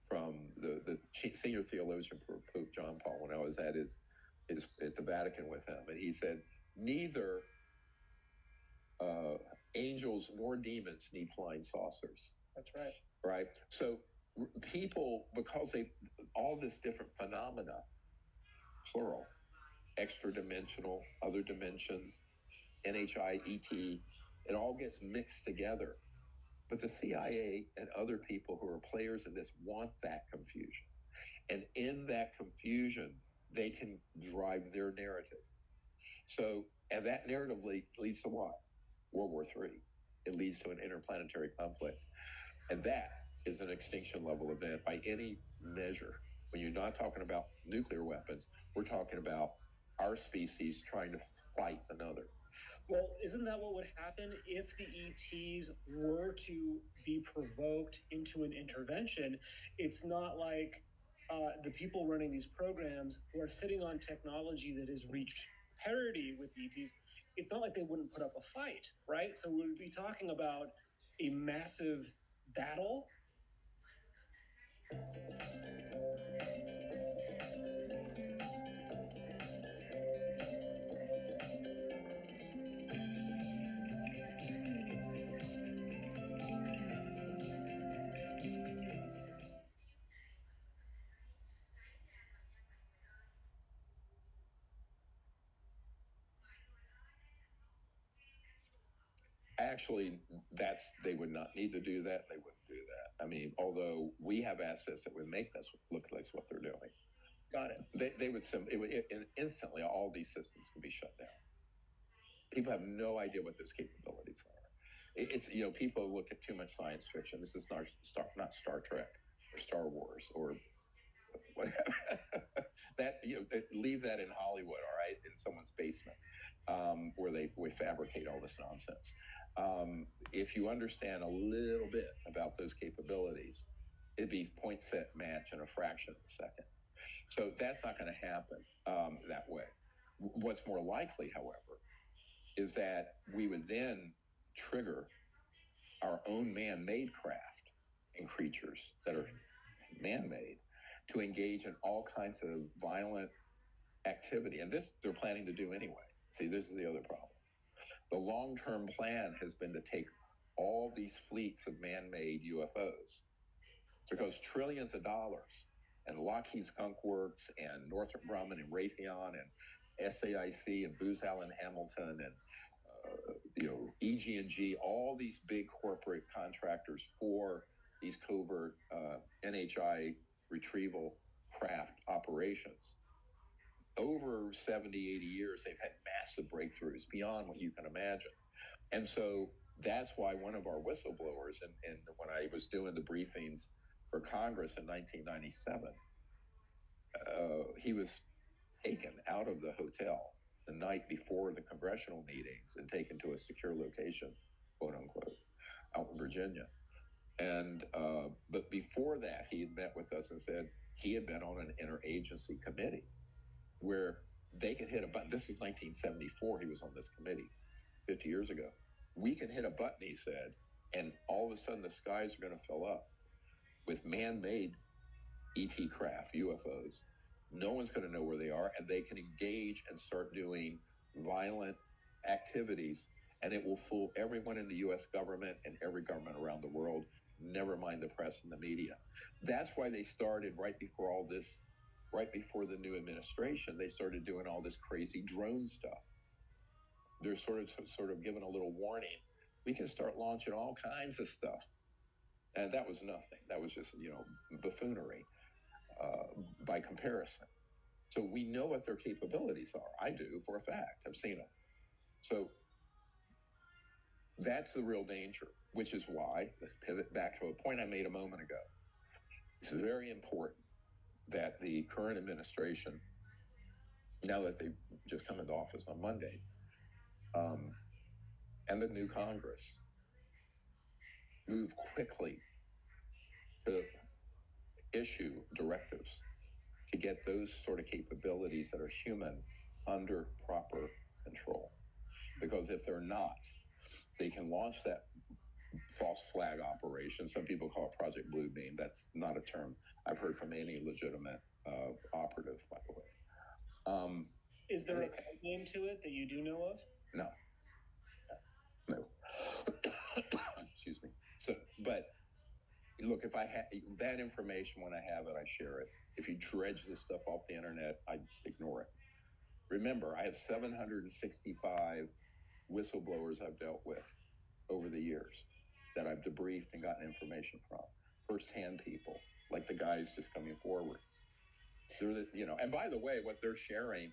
from the senior theologian for Pope John Paul, when I was at his at the Vatican with him. And he said, neither angels nor demons need flying saucers. That's right. Right? So people, because all this different phenomena, plural, extra dimensional, other dimensions, NHI, ET, it all gets mixed together. But the CIA and other people who are players in this want that confusion. And in that confusion, they can drive their narrative. So, and that narrative leads to what? World War III. It leads to an interplanetary conflict. And that is an extinction level event by any measure. When you're not talking about nuclear weapons, we're talking about our species trying to fight another. Well, isn't that what would happen if the ETs were to be provoked into an intervention? It's not like the people running these programs who are sitting on technology that has reached parity with ETs. It's not like they wouldn't put up a fight, right? So we would be talking about a massive battle. Actually, they would not need to do that. They wouldn't do that. I mean, although we have assets that would make this look like what they're doing. Got it. They would instantly all these systems could be shut down. People have no idea what those capabilities are. It's, you know, people look at too much science fiction. This is not Star Trek or Star Wars or whatever. That, you know, leave that in Hollywood, all right, in someone's basement, where we fabricate all this nonsense. If you understand a little bit about those capabilities, it'd be point, set, match in a fraction of a second. So that's not going to happen that way. What's more likely, however, is that we would then trigger our own man-made craft and creatures that are man-made to engage in all kinds of violent activity. And this they're planning to do anyway. See, this is the other problem. The long-term plan has been to take all these fleets of man-made UFOs, because trillions of dollars, and Lockheed Skunk Works and Northrop Grumman and Raytheon and SAIC and Booz Allen Hamilton and EG&G, all these big corporate contractors for these covert NHI retrieval craft operations. Over 70, 80 years, they've had massive breakthroughs beyond what you can imagine. And so that's why one of our whistleblowers, and when I was doing the briefings for Congress in 1997, he was taken out of the hotel the night before the congressional meetings and taken to a secure location, quote unquote, out in Virginia. And but before that, he had met with us and said he had been on an interagency committee where they could hit a button. This is 1974. He was on this committee 50 years ago. We can hit a button, he said, and all of a sudden the skies are going to fill up with man-made ET craft, UFOs. No one's going to know where they are, and they can engage and start doing violent activities, and it will fool everyone in the U.S. government and every government around the world, never mind the press and the media. That's why they started right before all this, right before the new administration, they started doing all this crazy drone stuff. They're sort of giving a little warning. We can start launching all kinds of stuff. And that was nothing. That was just, buffoonery by comparison. So we know what their capabilities are. I do, for a fact. I've seen them. So that's the real danger, which is why, let's pivot back to a point I made a moment ago. It's very important that the current administration, now that they've just come into office on Monday, and the new Congress, move quickly to issue directives to get those sort of capabilities that are human under proper control. Because if they're not, they can launch that false flag operation. Some people call it Project Blue Beam. That's not a term I've heard from any legitimate operative, by the way. Is there a name to it that you do know of? No. No. Excuse me. So, but look, if I have that information, when I have it, I share it. If you dredge this stuff off the internet, I ignore it. Remember, I have 765 whistleblowers I've dealt with over the years that I've debriefed and gotten information from. First-hand people, like the guys just coming forward. They're and by the way, what they're sharing,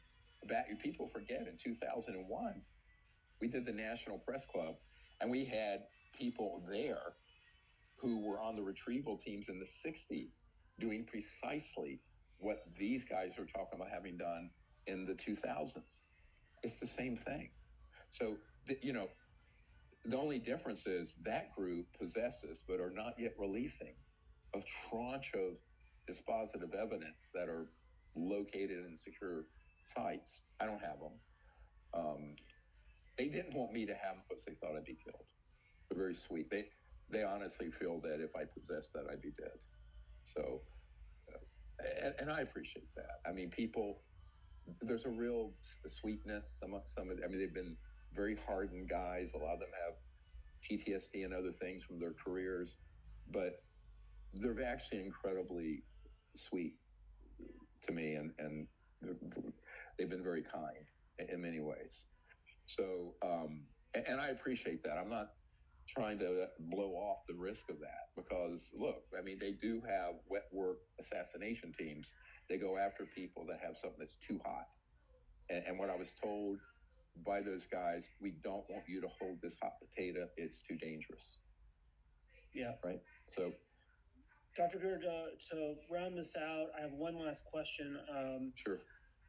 people forget, in 2001, we did the National Press Club, and we had people there who were on the retrieval teams in the 60s doing precisely what these guys are talking about having done in the 2000s. It's the same thing. So, the only difference is that group possesses, but are not yet releasing, a tranche of dispositive evidence that are located in secure sites. I don't have them. They didn't want me to have them because they thought I'd be killed. They're very sweet. They honestly feel that if I possessed that, I'd be dead. So, and I appreciate that. I mean, people, there's a real sweetness. Some of them, they've been very hardened guys. A lot of them have PTSD and other things from their careers, but they're actually incredibly sweet to me, and they've been very kind in many ways. So, and I appreciate that. I'm not trying to blow off the risk of that, because look, they do have wet work assassination teams. They go after people that have something that's too hot. And what I was told by those guys, we don't want you to hold this hot potato. It's too dangerous. Yeah. Right. So, Dr. Greer, to round this out, I have one last question. Sure.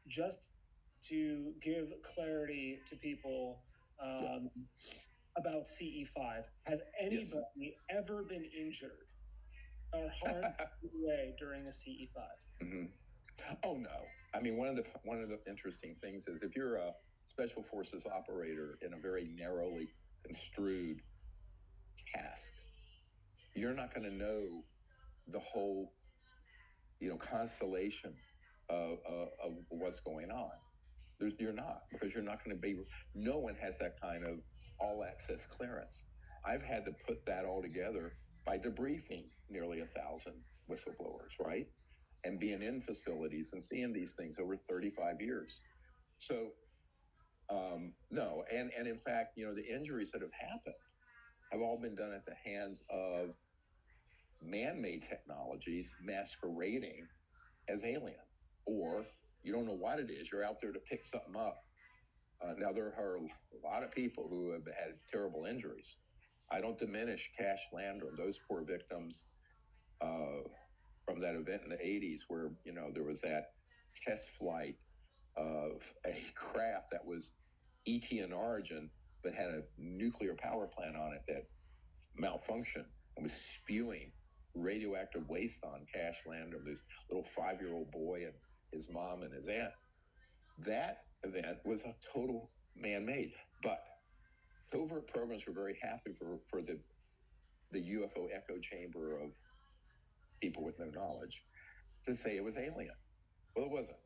Just to give clarity to people about CE5. Has anybody ever been injured or harmed way during a CE5? Mm-hmm. Oh no! I mean, one of the interesting things is if you're a special forces operator in a very narrowly construed task, you're not going to know the whole, constellation of what's going on. You're not, because you're not going to be. No one has that kind of all access clearance. I've had to put that all together by debriefing nearly 1,000 whistleblowers, right? And being in facilities and seeing these things over 35 years. So, no. And in fact, the injuries that have happened have all been done at the hands of man-made technologies masquerading as alien. Or you don't know what it is. You're out there to pick something up. Now, there are a lot of people who have had terrible injuries. I don't diminish Cash Landrum, those poor victims from that event in the 80s where, there was that test flight of a craft that was ET in origin, but had a nuclear power plant on it that malfunctioned and was spewing radioactive waste on Cash Landrum, this little 5-year-old boy and his mom and his aunt. That event was a total man-made, but covert programs were very happy for the UFO echo chamber of people with no knowledge to say it was alien. Well, it wasn't.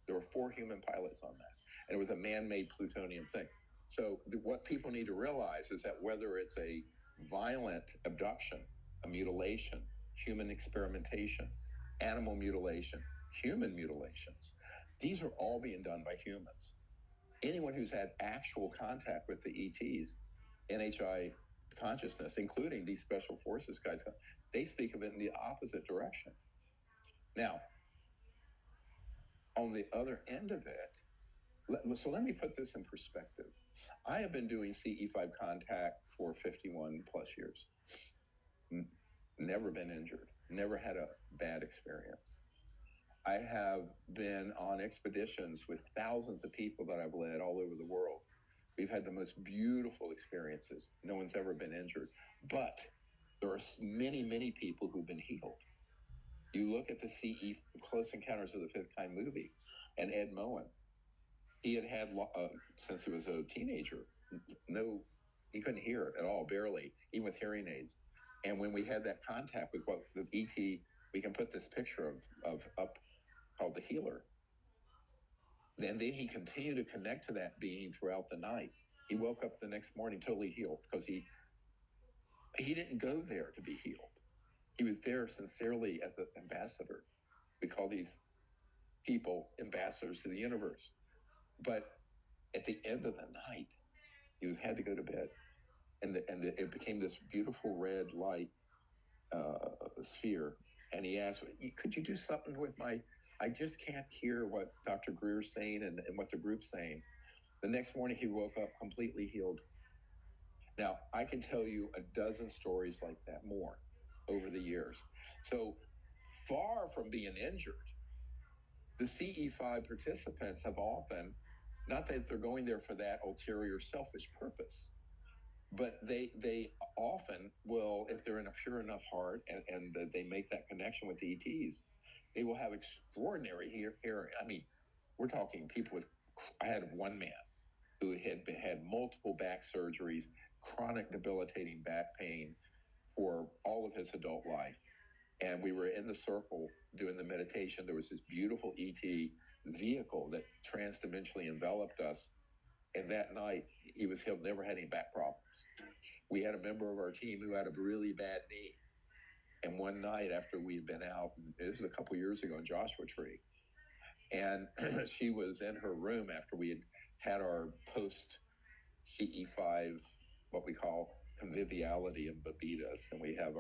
There were 4 human pilots on that, and it was a man-made plutonium thing. So what people need to realize is that whether it's a violent abduction, a mutilation, human experimentation, animal mutilation, human mutilations, these are all being done by humans. Anyone who's had actual contact with the ETs, NHI consciousness, including these special forces guys, they speak of it in the opposite direction. Now, on the other end of it, so let me put this in perspective. I have been doing CE5 contact for 51 plus years. Never been injured, never had a bad experience. I have been on expeditions with thousands of people that I've led all over the world. We've had the most beautiful experiences. No one's ever been injured. But there are many, many people who've been healed. You look at the CE Close Encounters of the Fifth Kind movie and Ed Moen. He had since he was a teenager, he couldn't hear at all, barely, even with hearing aids. And when we had that contact with what the ET, we can put this picture of up called the healer. And then he continued to connect to that being throughout the night. He woke up the next morning totally healed because he didn't go there to be healed. He was there sincerely as an ambassador. We call these people ambassadors to the universe. But at the end of the night, he had to go to bed. And it became this beautiful red light sphere. And he asked, could you do something with I just can't hear what Dr. Greer's saying and what the group's saying. The next morning, he woke up completely healed. Now, I can tell you a dozen stories like that more over the years. So far from being injured, the CE5 participants have often, not that they're going there for that ulterior selfish purpose, but they often will, if they're in a pure enough heart and they make that connection with the ETs, they will have extraordinary hearing. I mean, we're talking people with, I had one man who had multiple back surgeries, chronic debilitating back pain for all of his adult life. And we were in the circle doing the meditation. There was this beautiful ET vehicle that transdimensionally enveloped us. And that night, he was healed, never had any back problems. We had a member of our team who had a really bad knee. And one night after we'd been out, this was a couple years ago in Joshua Tree, and she was in her room after we had our post CE5, what we call conviviality and bebidas. And we have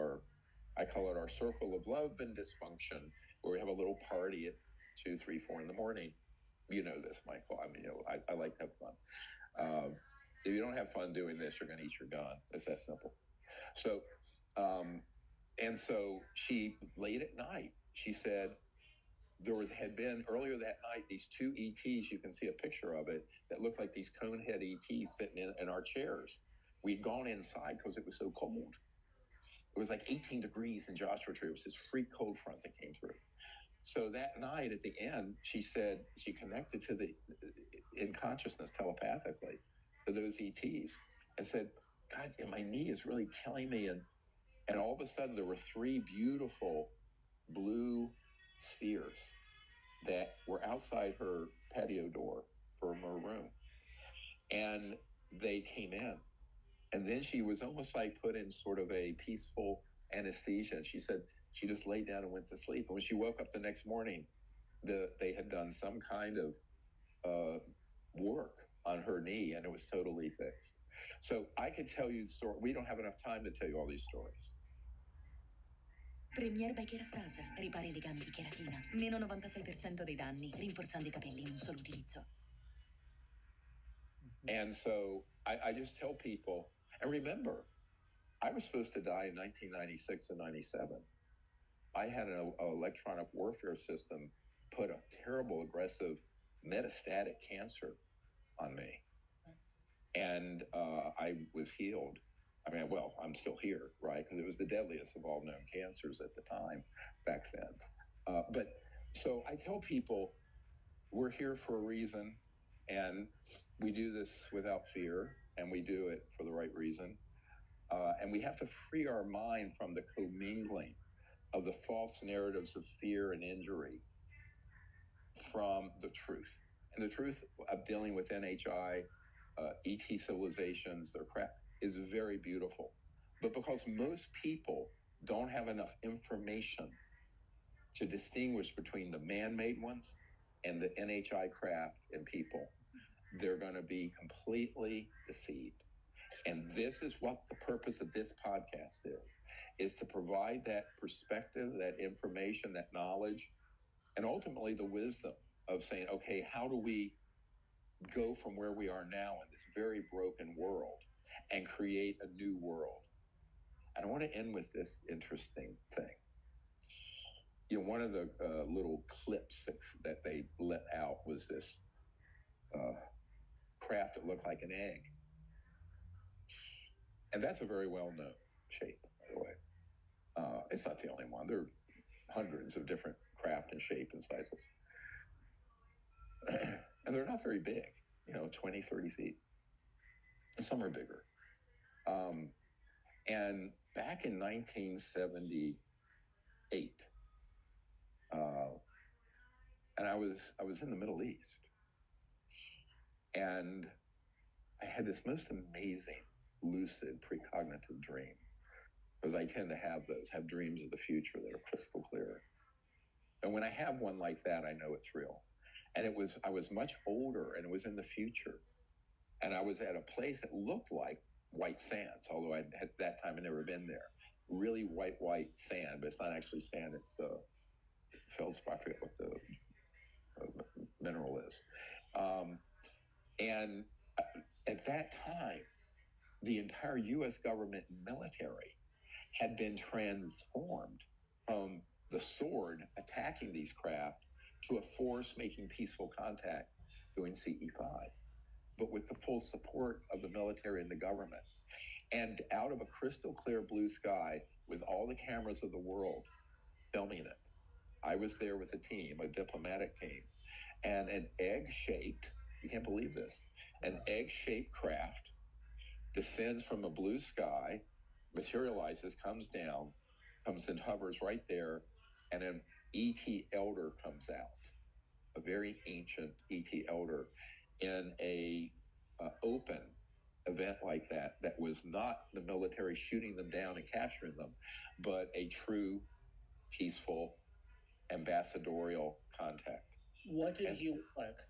I call it our circle of love and dysfunction, where we have a little party at 2, 3, 4 in the morning. You know this, Michael. I mean, I like to have fun. If you don't have fun doing this, you're going to eat your gun. It's that simple. So, and so she, late at night, she said there had been earlier that night these two ETs, you can see a picture of it, that looked like these conehead ETs sitting in our chairs. We'd gone inside because it was so cold. It was like 18 degrees in Joshua Tree. It was this freak cold front that came through. So that night at the end, she said she connected to in consciousness telepathically to those ETs and said, God, my knee is really killing me. And all of a sudden there were three beautiful blue spheres that were outside her patio door from her room. And they came in. And then she was almost like put in sort of a peaceful anesthesia. And she said she just laid down and went to sleep. And when she woke up the next morning, they had done some kind of work on her knee, and it was totally fixed. So I could tell you the story. We don't have enough time to tell you all these stories. Premier by Kerastase. Ripari i legami di cheratina. Meno 96% dei danni, rinforzando i capelli in un solo utilizzo. And so I just tell people, and remember, I was supposed to die in 1996 and 97. I had an electronic warfare system put a terrible, aggressive, metastatic cancer on me. And I was healed. I mean, well, I'm still here, right? Because it was the deadliest of all known cancers at the time back then. But so I tell people, we're here for a reason, and we do this without fear, and we do it for the right reason. And we have to free our mind from the commingling of the false narratives of fear and injury from the truth. And the truth of dealing with NHI, ET civilizations, their crap, is very beautiful. But because most people don't have enough information to distinguish between the man-made ones and the NHI craft and people, they're going to be completely deceived. And this is what the purpose of this podcast is to provide that perspective, that information, that knowledge, and ultimately the wisdom of saying, okay, how do we go from where we are now in this very broken world and create a new world? And I want to end with this interesting thing. You know, one of the little clips that they let out was this craft that looked like an egg. And that's a very well-known shape, by the way. It's not the only one. There are hundreds of different craft and shape and sizes. And they're not very big, 20, 30 feet. Some are bigger. And back in 1978, and I was in the Middle East, and I had this most amazing lucid precognitive dream, because I tend to have dreams of the future that are crystal clear. And when I have one like that, I know it's real. And I was much older, and it was in the future. And I was at a place that looked like white sands, although at that time I'd never been there. Really white sand, but it's not actually sand. It's feldspar. I forget what the mineral is. And at that time, the entire U.S. government and military had been transformed from the sword attacking these craft to a force making peaceful contact doing CE5, but with the full support of the military and the government. And out of a crystal clear blue sky with all the cameras of the world filming it, I was there with a team, a diplomatic team, and an egg-shaped, you can't believe this, an egg-shaped craft descends from a blue sky, materializes, comes down, comes and hovers right there, and an ET elder comes out, a very ancient ET elder, in a open event like that was not the military shooting them down and capturing them, but a true, peaceful, ambassadorial contact. What did he look like?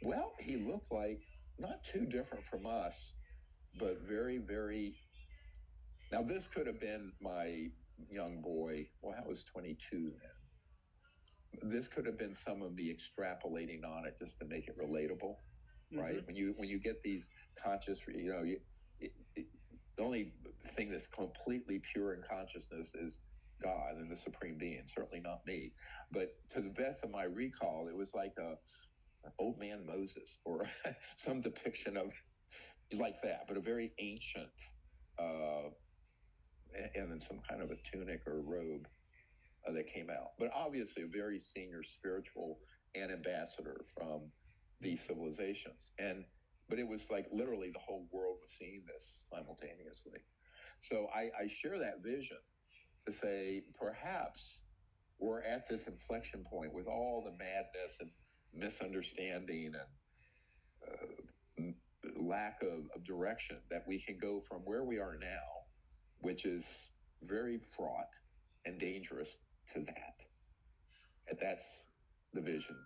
Well, he looked like not too different from us, but very, very. Now, this could have been my young boy. Well, I was 22 then. This could have been some of me extrapolating on it just to make it relatable. right? When you get these conscious, the only thing that's completely pure in consciousness is God and the supreme being. Certainly not me, but to the best of my recall, it was like an old man Moses or some depiction of like that, but a very ancient, and in some kind of a tunic or robe that came out. But obviously, a very senior spiritual and ambassador from these civilizations, but it was like literally the whole world was seeing this simultaneously. So I share that vision to say perhaps we're at this inflection point with all the madness and misunderstanding and lack of direction, that we can go from where we are now, which is very fraught and dangerous, to that. And that's the vision.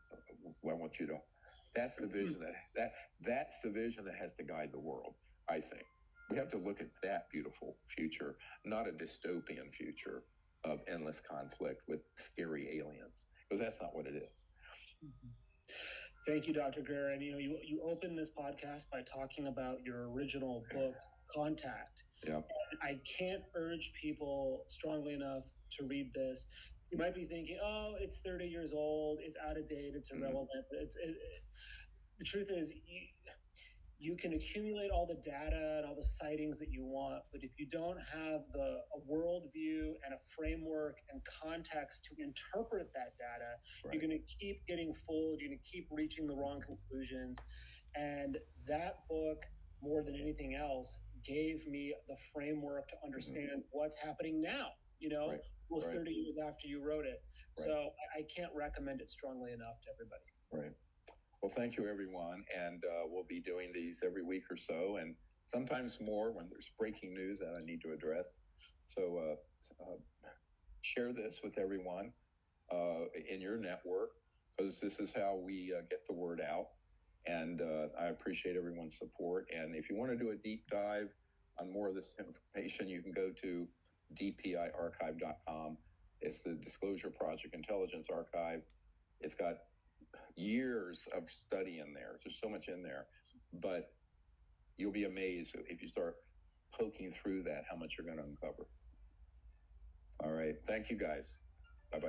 I want you to. That's the vision that's the vision that has to guide the world. I think we have to look at that beautiful future, not a dystopian future of endless conflict with scary aliens, because that's not what it is. Thank you, Dr. Greer. And you opened this podcast by talking about your original book, Contact. Yeah. And I can't urge people strongly enough to read this. You might be thinking, oh, it's 30 years old, it's out of date, it's irrelevant. The truth is, you can accumulate all the data and all the sightings that you want, but if you don't have a worldview and a framework and context to interpret that data, right, you're going to keep getting fooled. You're going to keep reaching the wrong conclusions. And that book, more than anything else, gave me the framework to understand what's happening now, Right. almost 30 years after you wrote it. Right. So I can't recommend it strongly enough to everybody. Right. Well, thank you, everyone. And we'll be doing these every week or so, and sometimes more when there's breaking news that I need to address. So share this with everyone in your network, because this is how we get the word out. And I appreciate everyone's support. And if you want to do a deep dive on more of this information, you can go to dpiarchive.com. It's the Disclosure Project Intelligence Archive. It's got years of study in there. There's so much in there, but you'll be amazed if you start poking through that, how much you're going to uncover. All right. Thank you, guys. Bye-bye.